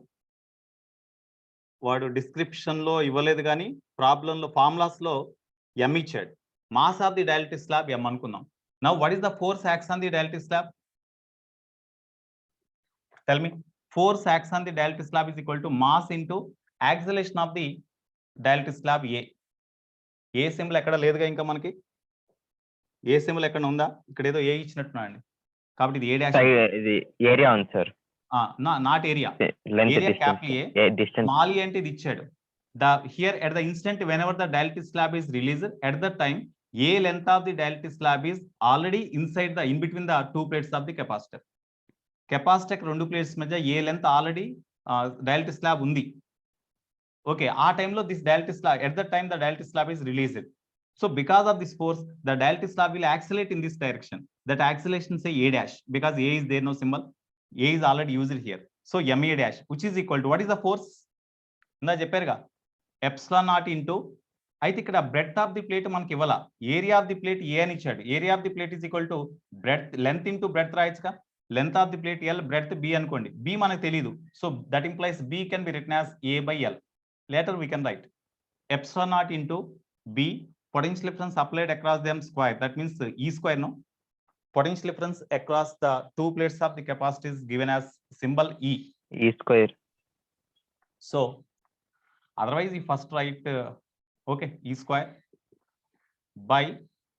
వాడు description లో ఇవ్వలేదు కానీ problem లో formulas లో M ఇచ్చాడు. Mass of the dielectric slab M అనుకుందాం. Now what is the force acts on the dielectric slab? Tell me. Force acts on the dielectric slab is equal to mass into acceleration of the dielectric slab A. A symbol ఎక్కడ లేదుగా ఇంకా మనకి. ఏ symbol ఎక్కడ ఉందా? ఇక్కడ ఏదో ఏ ఇచ్చినట్టున్నాండి. కాబట్టి ఇది ఏ డాష్. ఇది ఏరియా ఉంది sir. Not area. Area capital A, small A అంటే ఇది ఇచ్చాడు. Here at the instant whenever the dielectric slab is released, at that time A length of the dielectric slab is already inside the in between the two plates of the capacitor. Capacitor రెండు plates మధ్య a length already dielectric slab ఉంది. Okay, ఆ టైంలో this dielectric slab at the time the dielectric slab is released. So because of this force, the dialectic slab will accelerate in this direction. That acceleration say A dash, because A is there no symbol. A is already used here. So MA dash, which is equal to what is the force? ఇందా చెప్పారుగా epsilon naught into అయితే ఇక్కడ breadth of the plate మనకి ఇవ్వాల, area of the plate A అని ఇచ్చాడు. Area of the plate is equal to breadth length into breadth రాయొచ్చుగా. Length of the plate L, breadth B అనుకోండి. బి మనకు తెలియదు, so that implies B can be written as A by L. Later we can write epsilon naught into b, potential difference applied across them square, that means E square, no? Potential difference across the two plates of the capacitor is given as symbol E. E square. So otherwise you first write okay, E square by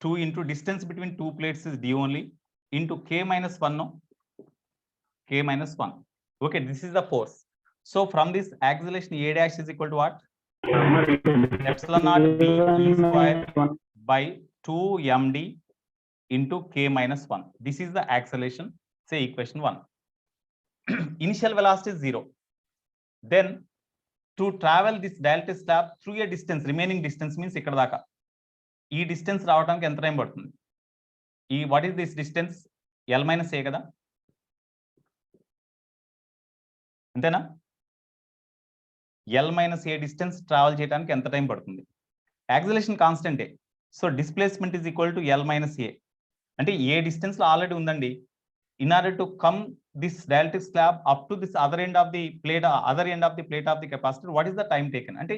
2 into distance between two plates is d only into k minus 1, no? K minus 1. Okay, this is the force. So from this acceleration A dash is equal to what? Epsilon naught b E square by 2 md into k minus 1. This is the acceleration, say equation 1. Initial velocity is 0. Then to travel this dielectric slab through a distance, remaining distance means ikkada daka ee distance రావడానికి ఎంత time పడుతుంది? ఈ what is this distance? L minus a కదా, అంతేనా? L minus a distance travel చేయడానికి ఎంత time పడుతుంది? Acceleration కాన్స్టెంటే, so displacement is equal to L minus a. అంటే ఏ డిస్టెన్స్ లో ఆల్రెడీ ఉందండి. In order to come this dielectric slab up to this other end of the plate of the capacitor, what is the time taken? అంటే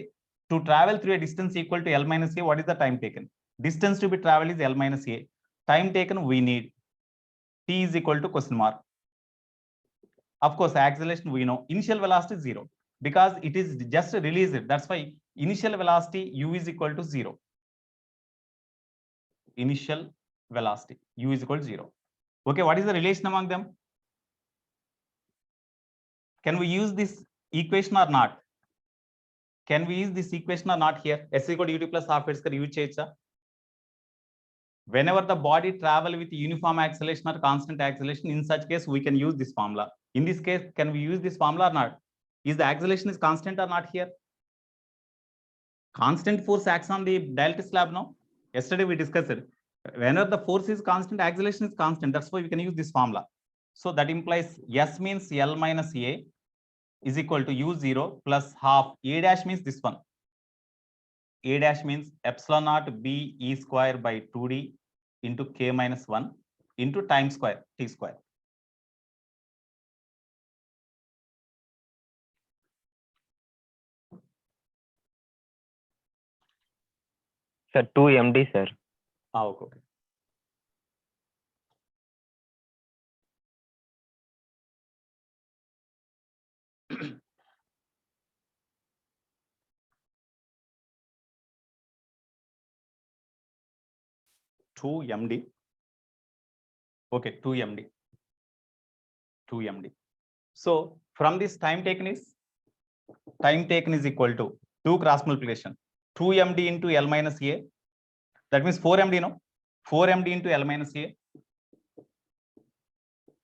to travel through a distance equal to L minus a, what is the time taken? Distance to be travel is L minus a. Time taken we need t is equal to question mark. Of course, acceleration we know. Initial velocity is 0 because it is just released. That's why initial velocity u is equal to 0. Initial velocity u is equal to 0. Okay, what is the relation among them? Can we use this equation or not? Can we use this equation or not here? S equal to ut plus half h use cheyacha. Whenever the body travel with uniform acceleration or constant acceleration, in such case we can use this formula. In this case, can we use this formula or not? Is the acceleration is constant or not here? Constant force acts on the dielectric slab, no? Yesterday we discussed it. Whenever the force is constant, acceleration is constant. That's why we can use this formula. So that implies S means L minus A is equal to U0 plus half. A dash means this one. A dash means epsilon naught b E square by 2d into k minus 1 into time square t square. Sir, 2 md, sir. Okay. Two md. Okay, 2 md. 2 md. So from this time taken is equal to 2 cross multiplication. 2 md into L minus a. That means 4 md, no? 4 md into L minus a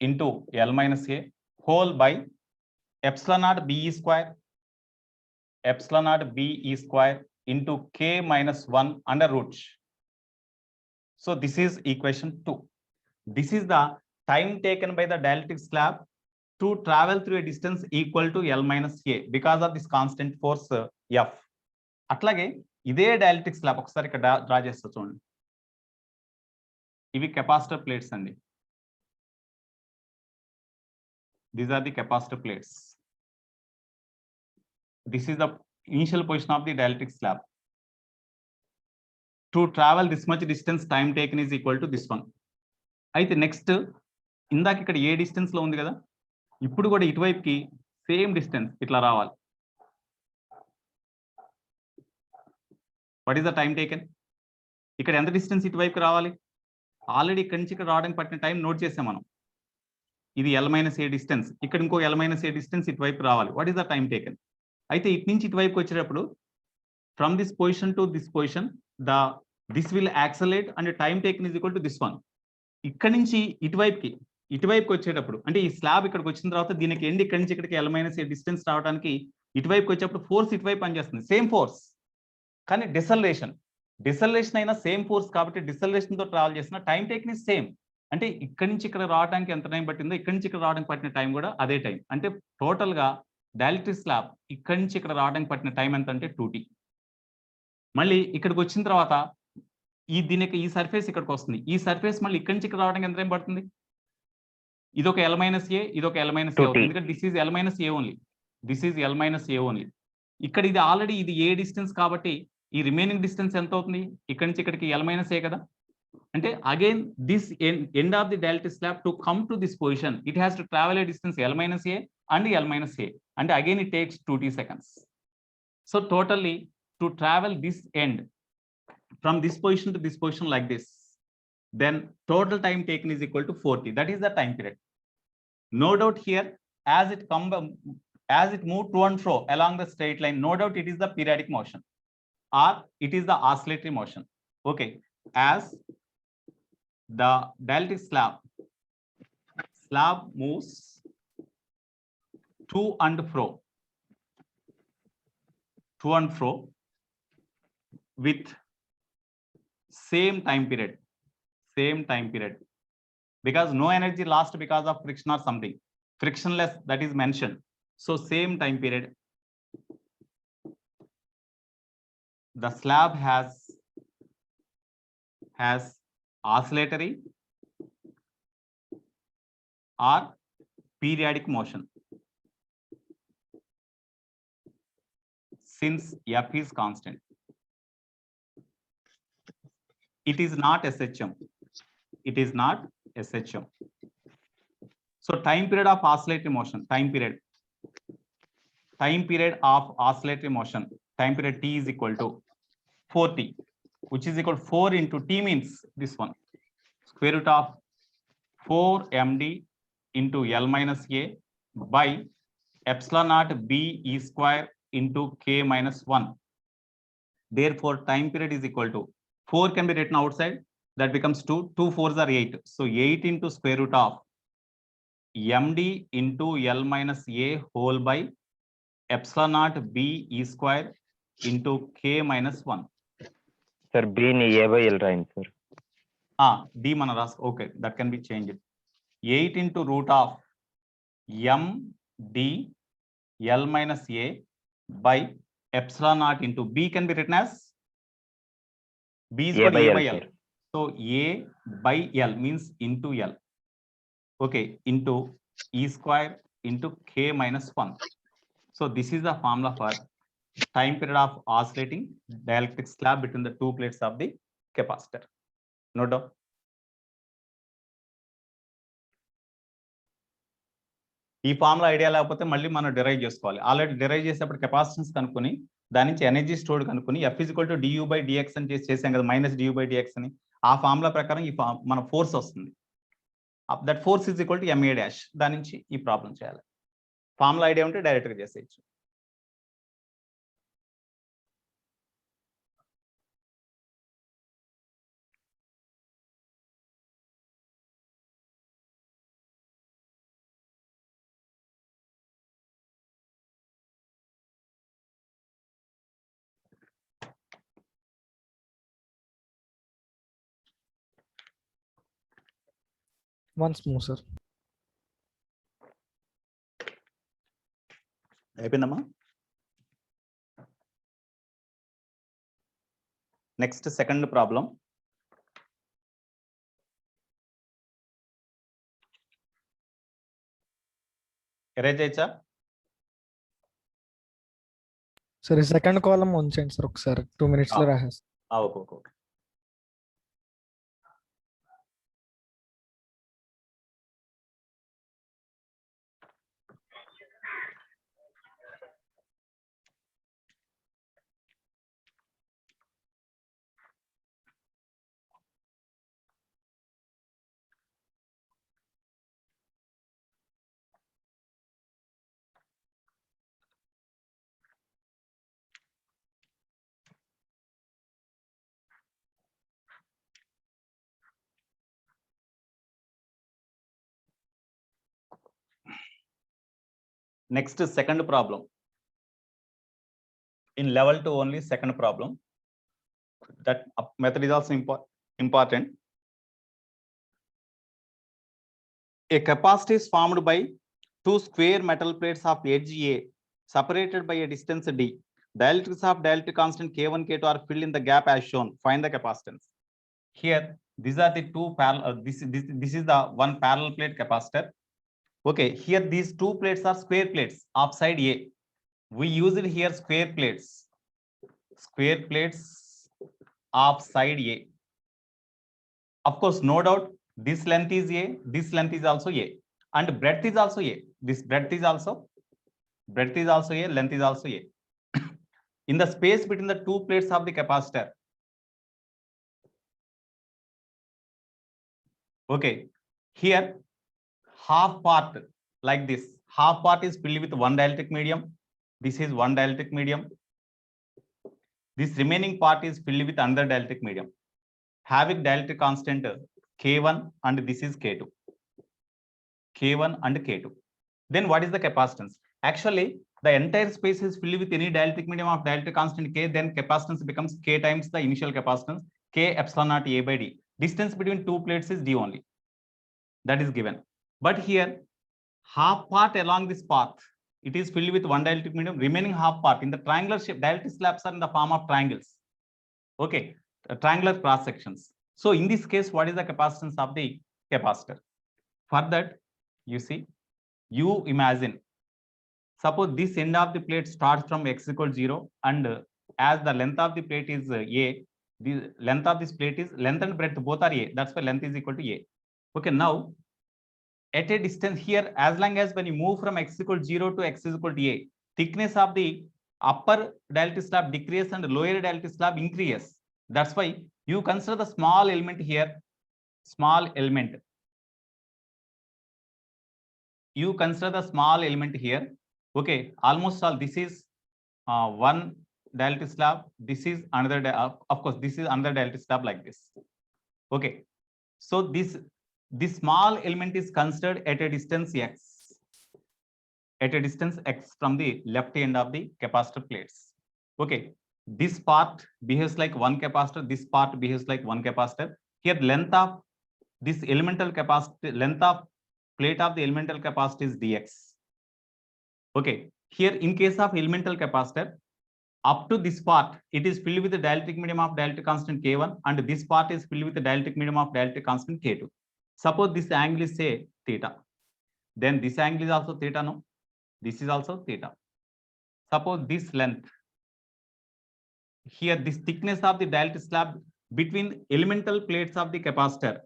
into L minus a whole by epsilon naught b e square. Epsilon naught b e square into k minus 1 under root. So this is equation 2. This is the time taken by the dielectric slab to travel through a distance equal to L minus a because of this constant force F. అట్లాగే ఇదే dielectric slab ఒకసారి ఇక్కడ draw చేస్తా చూడండి. ఇవి capacitor plates అండి. These are the capacitor plates. This is the initial position of the dielectric slab. To travel this much distance, time taken is equal to this one. అయితే next ఇందాక ఇక్కడ ఏ distance లో ఉంది కదా, ఇప్పుడు కూడా ఇటువైపుకి సేమ్ డిస్టెన్స్ ఇట్లా రావాలి. What is the time taken? ఇక్కడ ఎంత డిస్టెన్స్ ఇటువైపుకి రావాలి? ఆల్రెడీ ఇక్కడి నుంచి ఇక్కడ రావడానికి పట్టిన టైం నోట్ చేసాం మనం. ఇది L minus a డిస్టెన్స్, ఇక్కడ ఇంకో L minus a డిస్టెన్స్ ఇటువైపు రావాలి. What is the time taken? అయితే ఇటు నుంచి ఇటువైపు వచ్చేటప్పుడు from this position to this position, this will accelerate and time taken is equal to this one. ఇక్కడ నుంచి ఇటువైపుకి ఇటువైపుకి వచ్చేటప్పుడు అంటే ఈ స్లాబ్ ఇక్కడికి వచ్చిన తర్వాత దీనికి ఎండ్ ఇక్కడి నుంచి ఇక్కడికి ఎల్ మైనస్ ఏ డిస్టెన్స్ రావడానికి ఇటువైపుకి వచ్చేటప్పుడు ఫోర్స్ ఇటువైపు పనిచేస్తుంది, సేమ్ ఫోర్స్, కానీ డిసల్లేషన్ అయినా సేమ్ ఫోర్స్ కాబట్టి డిసల్లేషన్ తో ట్రావెల్ చేసిన టైం టేకింగ్ ఇస్ సేమ్. అంటే ఇక్కడి నుంచి ఇక్కడ రావడానికి ఎంత టైం పట్టిందో ఇక్కడి నుంచి ఇక్కడ రావడానికి పట్టిన టైం కూడా అదే టైం. అంటే టోటల్ గా డైఎలక్ట్రిక్ స్లాబ్ ఇక్కడి నుంచి ఇక్కడ రావడానికి పట్టిన టైం ఎంత అంటే 2t. మళ్ళీ ఇక్కడికి వచ్చిన తర్వాత దీనికి ఈ సర్ఫేస్ ఇక్కడికి వస్తుంది, ఈ సర్ఫేస్ మళ్ళీ ఇక్కడి నుంచి ఇక్కడ రావడానికి ఎంత టైం పడుతుంది? ఇదొక ఎల్ మైనస్ ఏ, ఇదొక ఎల్ మైనస్ ఏ అవుతుంది, ఎందుకంటే this is L minus A only, this is L minus A only. ఇక్కడ ఇది ఆల్రెడీ ఇది ఏ డిస్టెన్స్ కాబట్టి ఈ రిమైనింగ్ డిస్టెన్స్ ఎంత అవుతుంది? ఇక్కడి నుంచి ఇక్కడికి ఎల్ మైనస్ ఏ కదా. అంటే again this end of the dielectric slab to come to this position it has to travel a distance L minus a and L minus a, అంటే again it takes 2t seconds. So totally to travel this end from this position to this position like this, then total time taken is equal to 4t. That is the time period. No doubt here, as it moved to and fro along the straight line, no doubt it is the periodic motion or it is the oscillatory motion. Okay, as the dielectric slab moves to and fro with same time period, because no energy lost because of friction or something, frictionless, that is mentioned. So same time period, the slab has oscillatory or periodic motion. Since F is constant, it is not SHM. So time period of oscillatory motion, time period of oscillatory motion, time period t is equal to 4t, which is equal to 4 into t means this one, square root of 4 md into L minus A by epsilon naught b e square into k minus 1. Therefore time period is equal to 4 can be written outside, that becomes 2, 2 4s are 8, so 8 into square root of md into L minus A whole by epsilon naught b e square into k minus 1. Sir, b ni a by l rain sir. D mana ras, okay, that can be changed. 8 into root of m d L minus A by epsilon naught into b can be written as b is A equal to by a L, by L. sir. So a by L means into L. Okay, into e square into k minus 1. So this is the formula for time period of oscillating dielectric slab between the two plates of the capacitor. Note down. ఈ formula idea లేకపోతే మళ్ళీ మనం derive చేసుకోవాలి. Already derive చేసేప్పుడు capacitance కనుక్కొని దాని నుంచి energy stored కనుక్కొని F is equal to du by dx అని చేసాం కదా, మైనస్ du by dx అని. ఆ ఫార్ములా ప్రకారం ఈ మన ఫోర్స్ వస్తుంది. That force is equal to MA dash. దాని నుంచి ఈ ప్రాబ్లం చేయాలి. ఫార్ములా ఐడియా ఉంటే డైరెక్ట్గా చేసేయచ్చు. Once more, sir. అయిపోయిందమ్మా. Next second problem. ఎరేజ్ చేయొచ్చా? సరే, సెకండ్ కాలమ్ ఉంచండి సార్ ఒకసారి, 2 minutes లో రాసేస్తాను. Okay. Next, second problem. In level 2 only, second problem. That method is also important. A capacitor is formed by two square metal plates of edge A separated by a distance D. Dielectrics of dielectric constant K1, K2 are filled in the gap as shown. Find the capacitance. Here, these are the two parallel. This is the one parallel plate capacitor. Okay, here these two plates are square plates of side A. We use it here square plates of side A. Of course, no doubt, this length is A, this length is also A, and breadth is also A. This breadth is also A, length is also A. In the space between the two plates of the capacitor, okay, here half part like this, half part is filled with one dielectric medium. This is one dielectric medium. This remaining part is filled with another dielectric medium, having dielectric constant K1 and this is K2. K1 and K2. Then what is the capacitance? Actually, the entire space is filled with any dielectric medium of dielectric constant K, then capacitance becomes K times the initial capacitance, K epsilon naught A by D. Distance between two plates is D only. That is given. But here, half part along this path, it is filled with one dielectric medium, remaining half part in the triangular shape, dielectric slabs are in the form of triangles. Okay, triangular cross sections. So in this case, what is the capacitance of the capacitor? For that, you see, you imagine, suppose this end of the plate starts from x equals 0, and as the length of the plate is A, the length of this plate is length and breadth both are A. That's why length is equal to A. Okay, now at a distance here, as long as when you move from x equals 0 to x is equal to A, thickness of the upper dielectric slab decreases and lower dielectric slab increases. That's why you consider the small element here, small element. You consider the small element here. Okay, almost all this is one dielectric slab. This is another, of course, this is another dielectric slab like this. Okay, so this small element is considered at a distance x. At a distance x from the left end of the capacitor plates. Okay, this part behaves like one capacitor. This part behaves like one capacitor. Here, length of this elemental capacitor, length of plate of the elemental capacitor is dx. Okay, here in case of elemental capacitor, up to this part, it is filled with the dielectric medium of dielectric constant K1, and this part is filled with the dielectric medium of dielectric constant K2. Suppose this angle is say theta, then this angle is also theta, no? This is also theta. Suppose this length, here this thickness of the dielectric slab between elemental plates of the capacitor,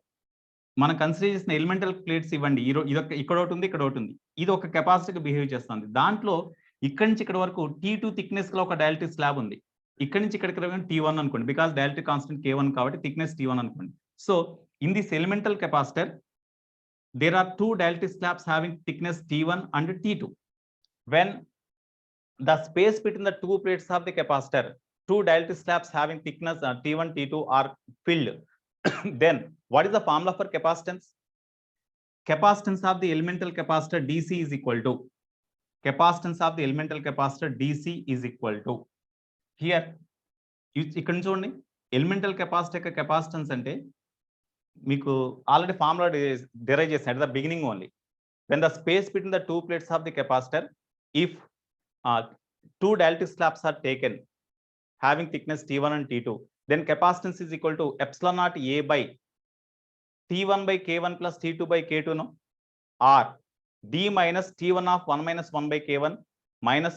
మనం consider చేసిన elemental plates ఇవ్వండి. ఇక్కడ ఒకటి ఉంది, ఇక్కడ ఒకటి ఉంది. ఇది ఒక కెపాసిటీకి బిహేవ్ చేస్తుంది. దాంట్లో ఇక్కడి నుంచి ఇక్కడ వరకు T2 థిక్నెస్ లో ఒక డైఎలక్ట్రిక్ స్లాబ్ ఉంది. ఇక్కడి నుంచి ఇక్కడికి T1 అనుకోండి, బికాస్ డైఎలక్ట్రిక్ కాన్స్టెంట్ K1 కాబట్టి థిక్నెస్ T1 అనుకోండి. So in this elemental capacitor there are two dielectric slabs having thickness T1 and T2. When the space between the two plates of the capacitor, two dielectric slabs having thickness T1, T2 are filled, then what is the formula for capacitance? Capacitance of the elemental capacitor DC is equal to, capacitance of the elemental capacitor DC is equal to, here ఇక్కడ చూడండి, elemental capacitor యొక్క capacitance అంటే మీకు already formula derive చేసాను at the beginning only. When the space between the two plates of the capacitor, if two dielectric slabs are taken having thickness T1 and T2, then capacitance is equal to epsilon naught A by T1 by K1 plus T2 by K2, no? Or D minus T1 of 1 minus 1 by K1 minus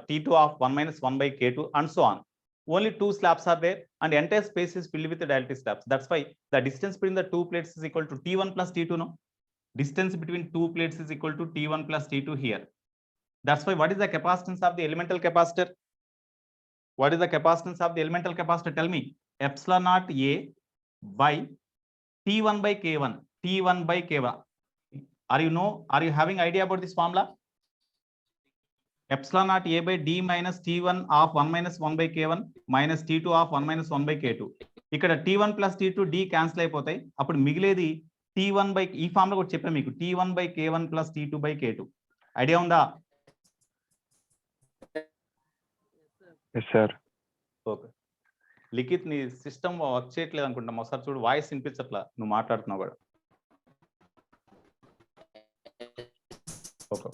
T2 of 1 minus 1 by K2 and so on. Only two slabs are there and the entire space is filled with the dielectric slabs. That's why the distance between the two plates is equal to T1 plus T2, no? Distance between two plates is equal to T1 plus T2 here. That's why what is the capacitance of the elemental capacitor? What is the capacitance of the elemental capacitor? Tell me. Epsilon naught A by T1 by K1. T1 by K1. Are you having idea about this formula? Epsilon naught A by D minus T1 of 1 minus 1 by K1 minus T2 of 1 minus 1 by K2. ఇక్కడ T1 plus T2 D cancel అయిపోతాయి. అప్పుడు మిగిలేది T1 by, ఈ formula కూడా చెప్పాను మీకు, T1 by K1 plus T2 by K2. Idea ఉందా? Yes sir. Okay. Likhith నీ సిస్టమ్ వర్క్ చేయట్లేదు అనుకుంటాం. ఒకసారి చూడు, వాయిస్ వినిపించట్లా నువ్వు మాట్లాడుతున్నావు కూడా. Okay.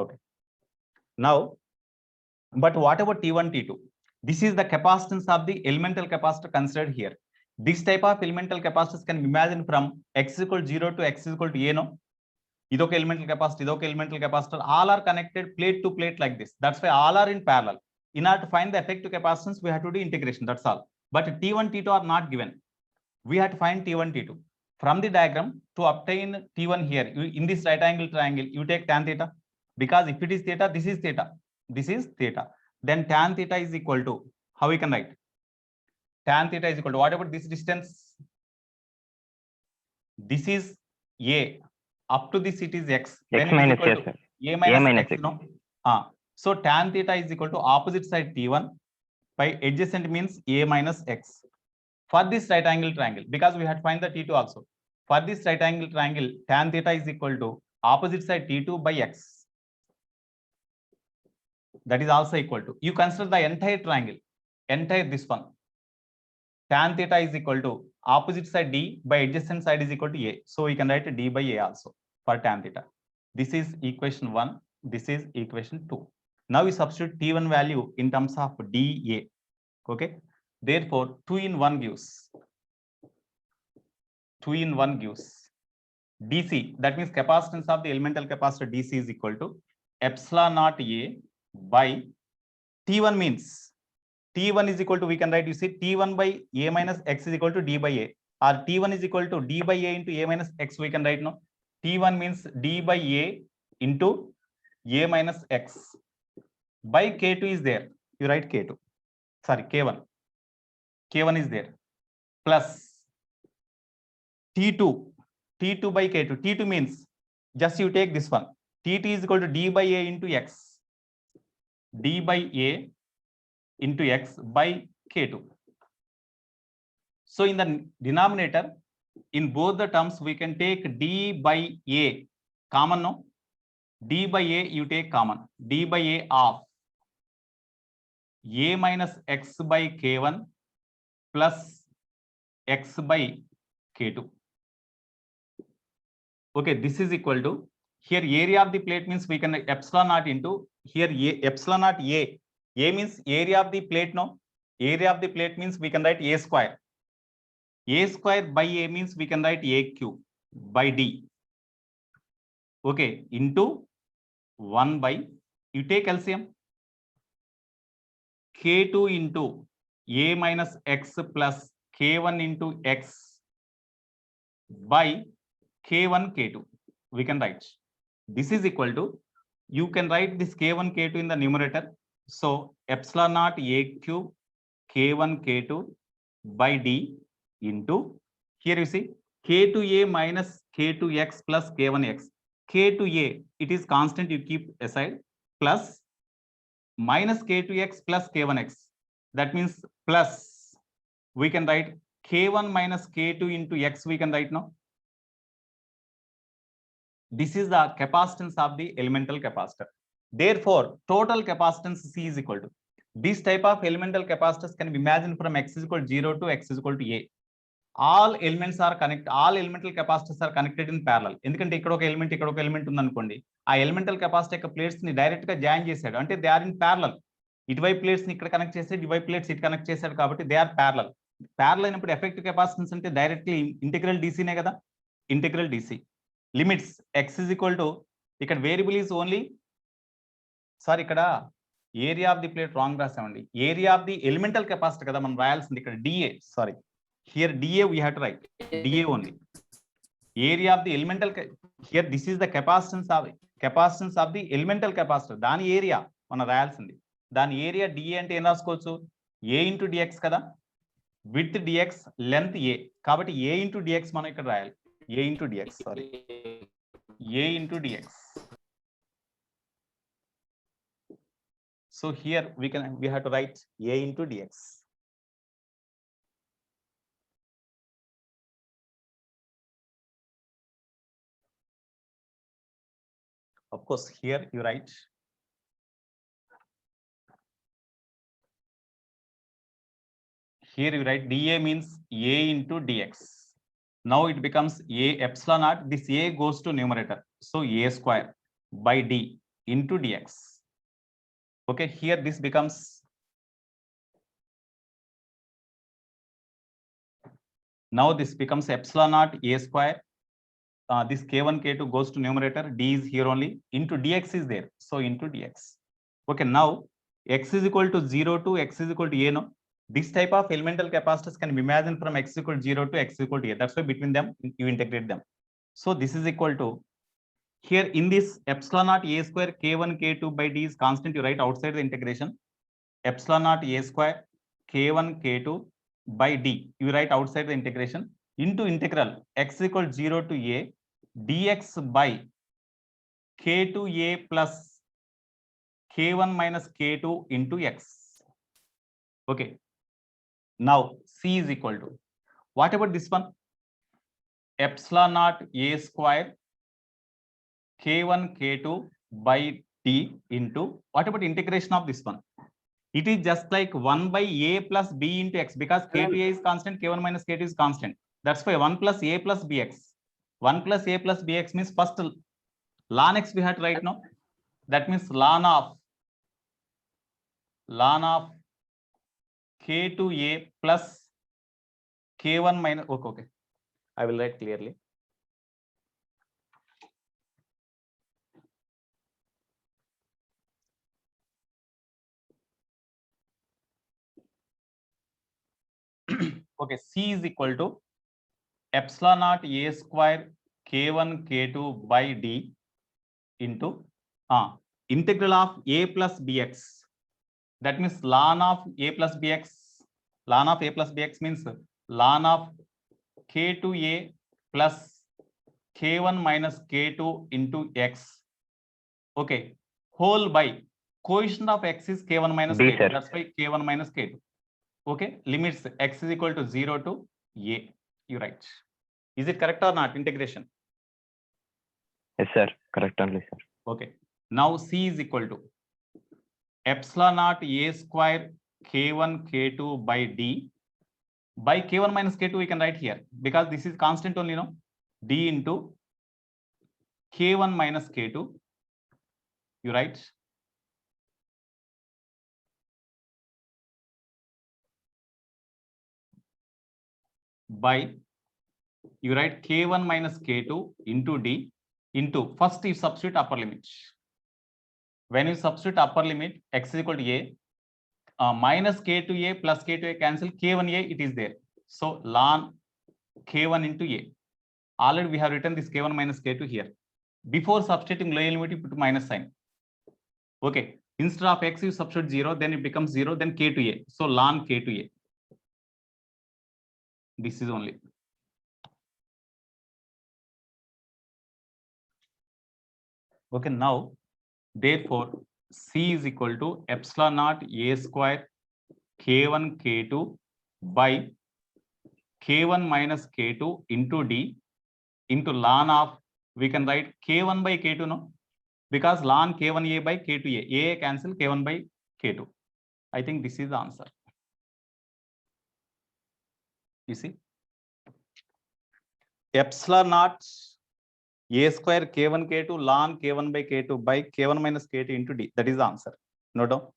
Okay. Now, but what about T1, T2? This is the capacitance of the elemental capacitor considered here. This type of elemental capacitors can be imagined from x is equal to 0 to x is equal to a, no? Idoka elemental capacitor, idoka elemental capacitor, all are connected plate to plate like this. That's why all are in parallel. In order to find the effective capacitance, we have to do integration. That's all. But T1, T2 are not given. We have to find T1, T2. From the diagram, to obtain T1 here, in this right angle triangle, you take tan theta. Because if it is theta, this is theta. This is theta. Then tan theta is equal to, how we can write? Tan theta is equal to, what about this distance? This is A. Up to this it is X. Then X it is minus equal S, to sir. A minus X. X, no? So tan theta is equal to opposite side T1 by adjacent means A minus X. For this right angle triangle, because we have to find the T2 also. For this right angle triangle, tan theta is equal to opposite side T2 by X. That is also equal to, you consider the entire triangle, entire this one. Tan theta is equal to opposite side D by adjacent side is equal to A. So we can write D by A also for tan theta. This is equation 1. This is equation 2. Now we substitute T1 value in terms of dA. Okay. Therefore, 2 in 1 gives. 2 in 1 gives DC. That means capacitance of the elemental capacitor DC is equal to epsilon naught A by T1 means T1 is equal to, we can write, you see, T1 by A minus X is equal to D by A, or T1 is equal to D by A into A minus X, we can write, no? T1 means D by A into A minus X by K2 is there. You write K2. Sorry, K1. K1 is there. Plus T2. T2 by K2. T2 means, just you take this one. T2 is equal to D by A into X. D by A into X by K2. So in the denominator, in both the terms, we can take D by A common, no? D by A you take common. D by A of A minus X by K1 plus X by K2. Okay, this is equal to, here area of the plate means we can epsilon naught into, here A, epsilon naught A. A means area of the plate, no? Area of the plate means we can write A square. A square by A means we can write A cube by D. Okay, into 1 by, you take LCM. K2 into A minus X plus K1 into X by K1 K2. We can write. This is equal to, you can write this K1 K2 in the numerator. So epsilon naught A cube K1 K2 by D into, here you see, K2A minus K2X plus K1X. K2A, it is constant, you keep aside, plus minus K2X plus K1X. That means plus, we can write K1 minus K2 into X, we can write now. This is the capacitance of the elemental capacitor. Therefore, total capacitance C is equal to, this type of elemental capacitors can be imagined from x is equal to 0 to x is equal to A. All elements are connected, all elemental capacitors are connected in parallel. ఎందుకంటే ఇక్కడ ఒక element ఉందనుకోండి, ఆ elemental capacitor యొక్క plates ని direct గా join చేశాడు, అంటే దే ఆర్ ఇన్ ప్యారలల్. ఇటువైపు ప్లేట్స్ ని ఇక్కడ కనెక్ట్ చేసాడు, ఇటువైపు ప్లేట్స్ ఇటు కనెక్ట్ చేశాడు, కాబట్టి దే ఆర్ ప్యారలల్. ప్యారలల్ అయినప్పుడు ఎఫెక్టివ్ కెపాసిటెన్స్ అంటే డైరెక్ట్లీ ఇంటిగ్రల్ డీసీనే కదా, integral dC. Limits x is equal to, ఇక్కడ వేరియబుల్ ఈజ్ ఓన్లీ, సారీ ఇక్కడ area of the plate wrong రాసామండి, area of the elemental capacitor కదా మనం రాయాల్సింది, ఇక్కడ dA, sorry here dA we have to write dA only. Area of the elemental, here this is the capacitance of the elemental capacitor, దాని area మనం రాయాల్సింది. దాని area dA అంటే ఏం రాసుకోవచ్చు, A into dx కదా, width dx, length A, కాబట్టి A into dx మనం ఇక్కడ రాయాలి, A into dx, sorry a into dx. So here we have to write a into dx. Of course, here you write dA means a into dx. Now it becomes a epsilon naught. This a goes to numerator. So a square by d into dx. Okay, here this becomes, now this becomes epsilon naught a square. This k1, k2 goes to numerator, d is here only, into dx is there. So into dx. Okay, now x is equal to 0 to x is equal to a. No, this type of elemental capacitors can be imagined from x equal to 0 to x equal to a. That's why between them you integrate them. So this is equal to, here in this epsilon naught a square k1 k2 by d is constant, you write outside the integration. Epsilon naught a square k1 k2 by d, you write outside the integration, into integral x equal to 0 to a dx by k2a plus k1 minus k2 into x. Okay, now c is equal to, what about this one? Epsilon naught a square k1 k2 by d into, what about integration of this one? It is just like 1 by a plus b into x, because k2a is constant, k1 minus k2 is constant. That's why 1 plus a plus bx. 1 plus a plus bx means first ln x we have to write now. That means ln of k2a plus k1 minus, okay. I will write clearly. Okay, c is equal to epsilon naught a square k1 k2 by d into integral of a plus bx. That means ln of a plus bx. Ln of a plus bx means ln of k2a plus k1 minus k2 into x. Okay, whole by coefficient of x is k1 minus B, k2. sir. That's why k1 minus k2. Okay, limits x is equal to 0 to a. You write. Is it correct or not? Integration. Yes, sir. Correct only, sir. Okay. Now c is equal to epsilon naught a square k1 k2 by d by k1 minus k2 we can write here, because this is constant only, no? D into k1 minus k2. You write by, you write k1 minus k2 into d into, first you substitute upper limit. When you substitute upper limit, x is equal to a, minus k2a plus k2a cancel, k1a it is there. So ln k1 into a. Already we have written this k1 minus k2 here. Before substituting lower limit, you put minus sign. Okay. Instead of x, you substitute 0, then it becomes 0, then k2a. So ln k2a. This is only. Okay, now, therefore, c is equal to epsilon naught a square k1 k2 by k1 minus k2 into d into ln of, we can write k1 by k2, no? Because ln k1a by k2a, a cancel, k1 by k2. I think this is the answer. You see, epsilon naught a square k1 k2 ln k1 by k2 by k1 minus k2 into d. That is the answer. No doubt.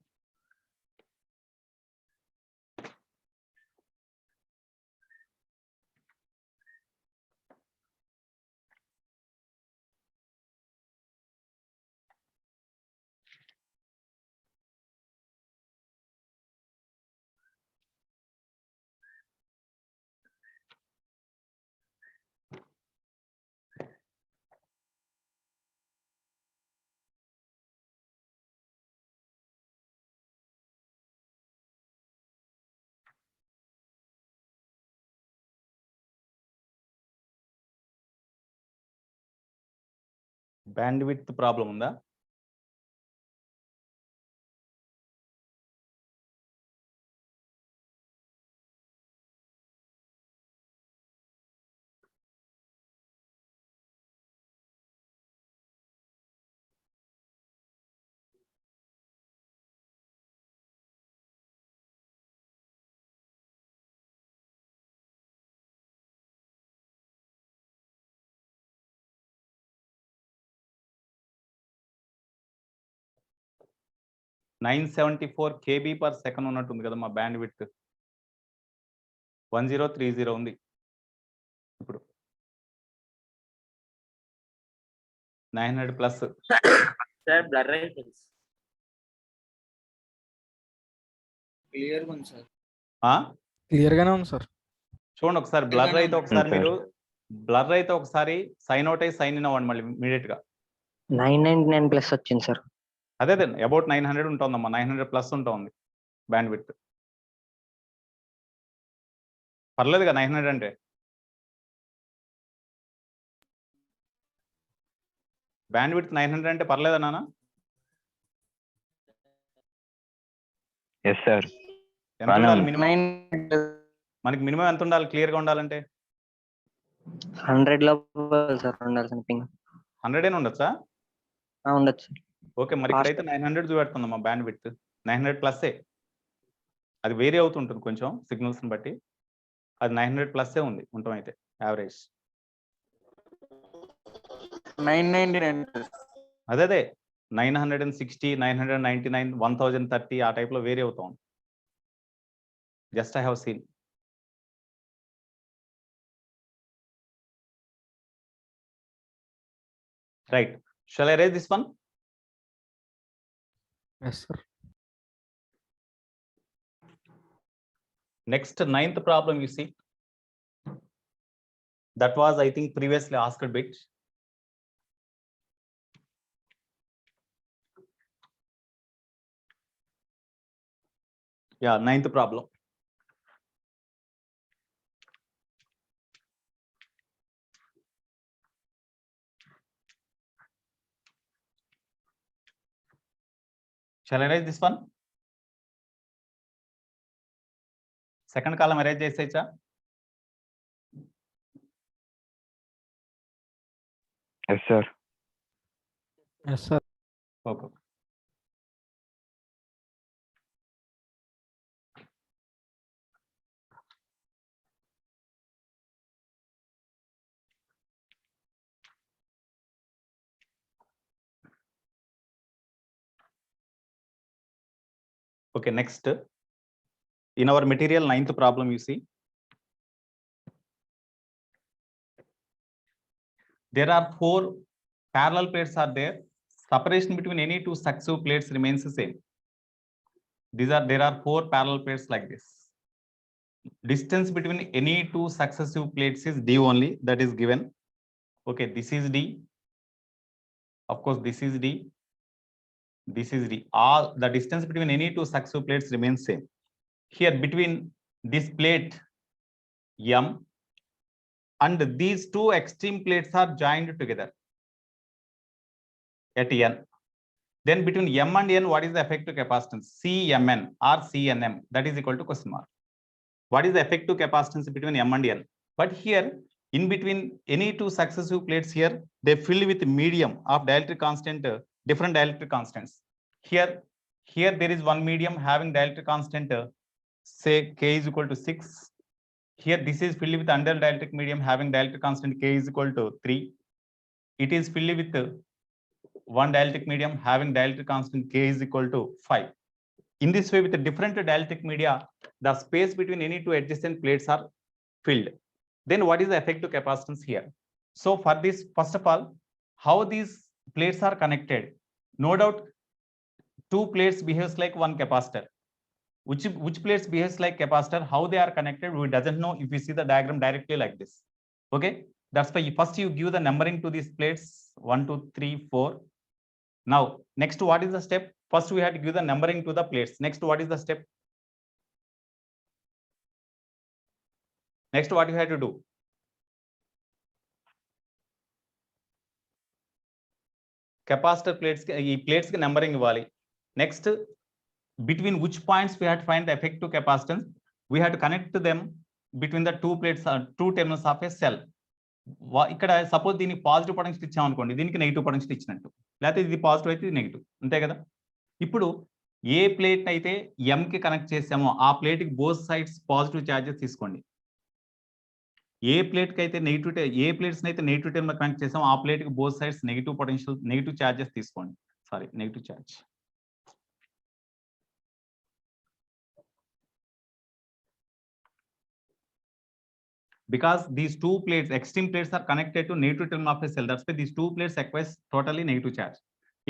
Bandwidth problem ఉందా? Nine 974 kb/s ఉన్నట్టుంది కదా మా band width. 1030 ఉంది ఇప్పుడు. 900 plus. Sir blur అయిపోయింది. Clear ఉంది sir. Clear గానే ఉంది సార్. చూడండి ఒకసారి బ్లర్ అయితే ఒకసారి ఉంది, మీరు బ్లర్ అయితే ఒకసారి సైన్ అవుట్ అయ్యి సైన్ ఇన్ అవ్వండి మళ్ళీ ఇమీడియట్ గా. 999 ప్లస్ వచ్చింది సార్. అదే అబౌట్ 900 ఉంటుందమ్మా, 900 ప్లస్ ఉంటుంది బ్యాండ్ విడ్త్. పర్లేదుగా 900 అంటే. బ్యాండ్ విడ్త్ 900 అంటే పర్లేదా నాన్న? Yes sir. ఎంత బానే ఉండాలి ఉంది. మినిమం? మనకి మినిమం ఎంత ఉండాలి క్లియర్ గా ఉండాలంటే? 100 లో సార్ ఉండాల్సిన పింగ్. 100 ఉండొచ్చా? ఉండొచ్చు. ఓకే, మరి ఇక్కడైతే 900 చూపెడుతుందమ్మా బ్యాండ్ విడ్త్. 900 ప్లస్సే. అది వేరీ అవుతుంటుంది కొంచెం సిగ్నల్స్ ని బట్టి. అది 900 ప్లస్సే ఉంది ఉండటం అయితే యావరేజ్. 999 అదే 960, 999, 1030 ఆ టైప్ లో వేరీ అవుతా ఉంది. Just I have seen. Right, shall I rise this one? Yes, sir. Next, 9th problem you see. That was, I think, previously asked bit. Yeah, 9th problem. Shall I raise this one? Second column arrange చేసేయచ్చా? Yes sir. Yes, sir. Okay. Okay, next. In our material 9th problem, you see. There are 4 parallel plates are there. Separation between any 2 successive plates remains the same. There are 4 parallel plates like this. Distance between any 2 successive plates is d only, that is given. Okay, this is d. Of course, this is d. This is d. All the distance between any 2 successive plates remains same. Here between this plate M and these 2 extreme plates are joined together at N. Then between M and N, what is the effective capacitance? Cmn or Cnm, that is equal to question mark. What is the effective capacitance between M and N? But here, in between any 2 successive plates here, they fill with medium of dielectric constant, different dielectric constants. Here there is one medium having dielectric constant, say K is equal to 6. Here this is filled with under dielectric medium having dielectric constant K is equal to 3. It is filled with one dielectric medium having dielectric constant K is equal to 5. In this way, with the different dielectric media, the space between any 2 adjacent plates are filled. Then what is the effective capacitance here? So for this, first of all, how these plates are connected? No doubt, 2 plates behaves like one capacitor. Which plates behaves like capacitor? How they are connected, we doesn't know if we see the diagram directly like this. Okay, that's why first you give the numbering to these plates 1, 2, 3, 4. Now next, what is the step? First we have to give the numbering to the plates. Next, what is the step? Next, what you have to do? Capacitor plates కి ఈ plates కి numbering ఇవ్వాలి. Next between which points we have to find the effective capacitance, we have to connect them between the two plates or two terminals of a cell. ఇక్కడ suppose దీనికి positive potential ఇచ్చాం అనుకోండి, దీనికి negative potential ఇచ్చినట్టు, లేకపోతే ఇది positive అయితే ఇది నెగిటివ్, అంతే కదా. ఇప్పుడు ఏ ప్లేట్ అయితే M కి కనెక్ట్ చేసామో ఆ ప్లేట్ కి బోత్ సైడ్స్ పాజిటివ్ ఛార్జెస్ తీసుకోండి. ఏ ప్లేట్ కి అయితే ఏ ప్లేట్స్ అయితే నెగిటివ్ టర్మ్ లో కనెక్ట్ చేసామో ఆ ప్లేట్ కి both sides negative potential negative charges తీసుకోండి. Sorry, negative charge. Because these two plates, extreme plates are connected to negative terminal of a cell. That's why these two plates acquires totally negative charge.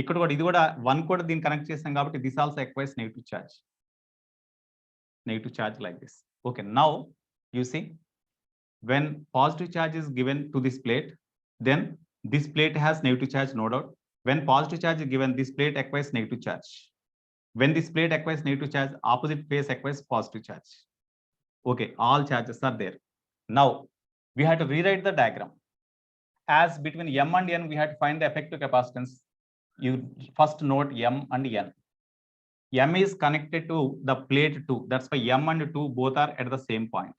ఇక్కడ కూడా ఇది కూడా 1 కూడా దీన్ని connect చేస్తాం కాబట్టి this also acquires negative charge. Negative charge like this. Okay, now you see when positive charge is given to this plate, then this plate has negative charge, no doubt. When positive charge is given, this plate acquires negative charge. When this plate acquires negative charge, opposite face acquires positive charge. Okay, all charges are there. Now we have to rewrite the diagram. As between M and N, we have to find the effective capacitance. You first note M and N. M is connected to the plate 2. That's why M and 2 both are at the same point.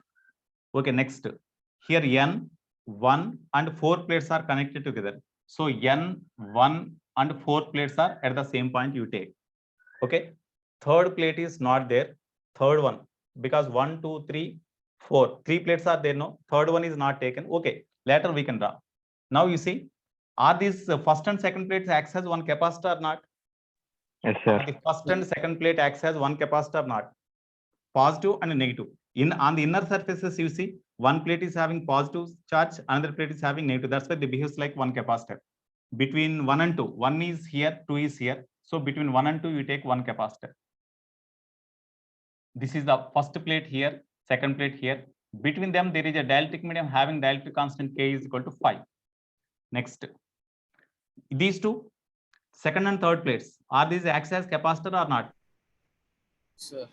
Okay, next. Here N, 1 and 4 plates are connected together. So N, 1 and 4 plates are at the same point you take. Okay. Third plate is not there. Third one, because 1, 2, 3, 4. 3 plates are there, no? Third one is not taken. Okay, later we can draw. Now you see, are these first and second plates acts as one capacitor or not? Yes, sir. The first and second plate acts as one capacitor or not? Positive and negative. On the inner surfaces, you see, one plate is having positive charge, another plate is having negative. That's why they behaves like one capacitor. Between 1 and 2, 1 is here, 2 is here. So between 1 and 2, you take one capacitor. This is the first plate here, second plate here. Between them, there is a dielectric medium having dielectric constant K is equal to 5. Next, these two, second and third plates, are these acts as capacitor or not? Sir.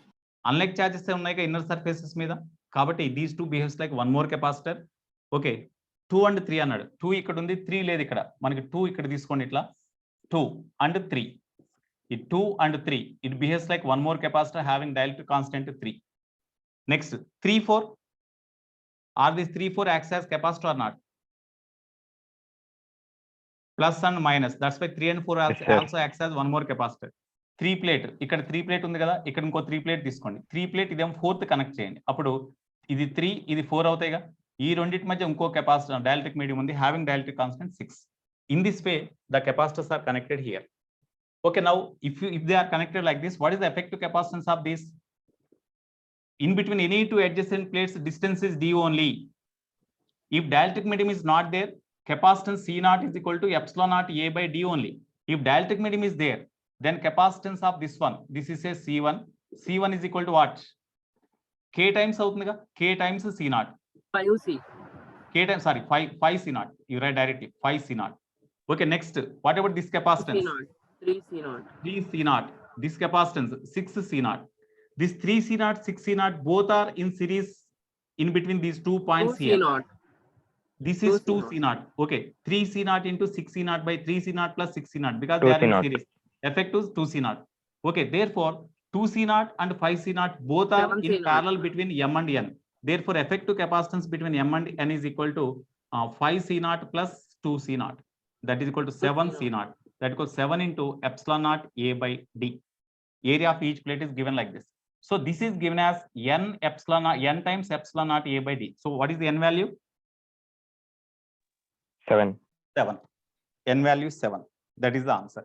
Unlike charges ఉన్నాయి inner surfaces మీద, కాబట్టి these two behaves like one more capacitor. Okay, 2 and 3 అన్నాడు. 2 ఇక్కడ ఉంది, 3 లేదు ఇక్కడ. మనకి 2 ఇక్కడ తీసుకోండి, ఇట్లా 2 and 3. ఈ 2 and 3, it behaves like one more capacitor having dielectric constant 3. Next, 3, 4. Are these 3, 4 acts as capacitor or not? Plus and minus. That's why 3 and 4 also acts as one more capacitor. 3 plate. ఇక్కడ 3 plate ఉంది కదా, ఇక్కడ ఇంకో 3 plate తీసుకోండి. 3 plate ఇదేమో 4th connect చేయండి. అప్పుడు ఇది 3, ఇది 4 అవుతాయిగా. ఈ రెండింటి మధ్య ఇంకో కెపాసిటర్ డైఎలక్ట్రిక్ మీడియం ఉంది having dielectric constant 6. In this way, the capacitors are connected here. Okay, now if they are connected like this, what is the effective capacitance of this? In between any two adjacent plates, distance is d only. If dielectric medium is not there, capacitance C naught is equal to epsilon naught A by d only. If dielectric medium is there, then capacitance of this one, this is a C1. C1 is equal to what? K times అవుతుందిగా, K times C naught. 5C. K times, sorry, 5 C naught. You write directly 5 C naught. Okay, next, what about this capacitance? 3C naught. 3 C naught. This capacitance 6 C naught. This 3 C naught, 6 C naught, both are in series in between these 2 points 2C here. naught. This is 2 2C C naught. Okay, 3 C naught into 6 C naught by 3 C naught plus 6 C naught, because 2 they are C in naught. series. Effect is 2 C naught. Okay, therefore 2 C naught and 5 C naught both are 7 in C naught. parallel between M and N. Therefore, effective capacitance between M and N is equal to 5 C naught plus 2 C naught. That is equal to 7 C naught. That equals 7 into epsilon naught A by D. Area of each plate is given like this. So this is given as N epsilon N times epsilon naught A by D. So what is the N value? 7. 7. N value is 7. That is the answer.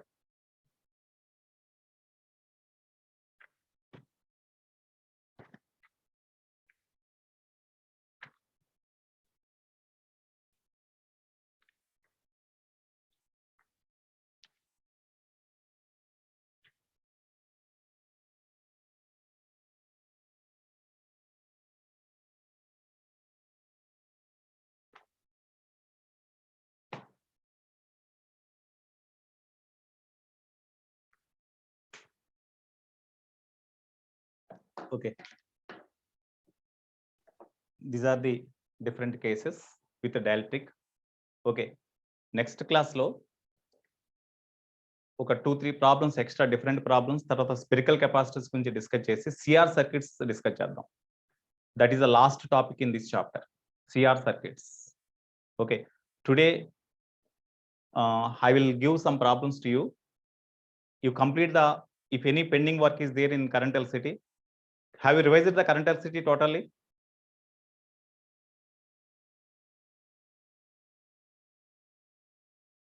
Okay. These are the different cases with the dielectric. Okay. Next class lo ఒక 2-3 problems extra different problems తర్వాత spherical capacitors గురించి discuss చేసి CR circuits discuss చేద్దాం. That is the last topic in this chapter, CR circuits. Okay, today I will give some problems to you. You complete if any pending work is there in current electricity. Have you revised the current electricity totally?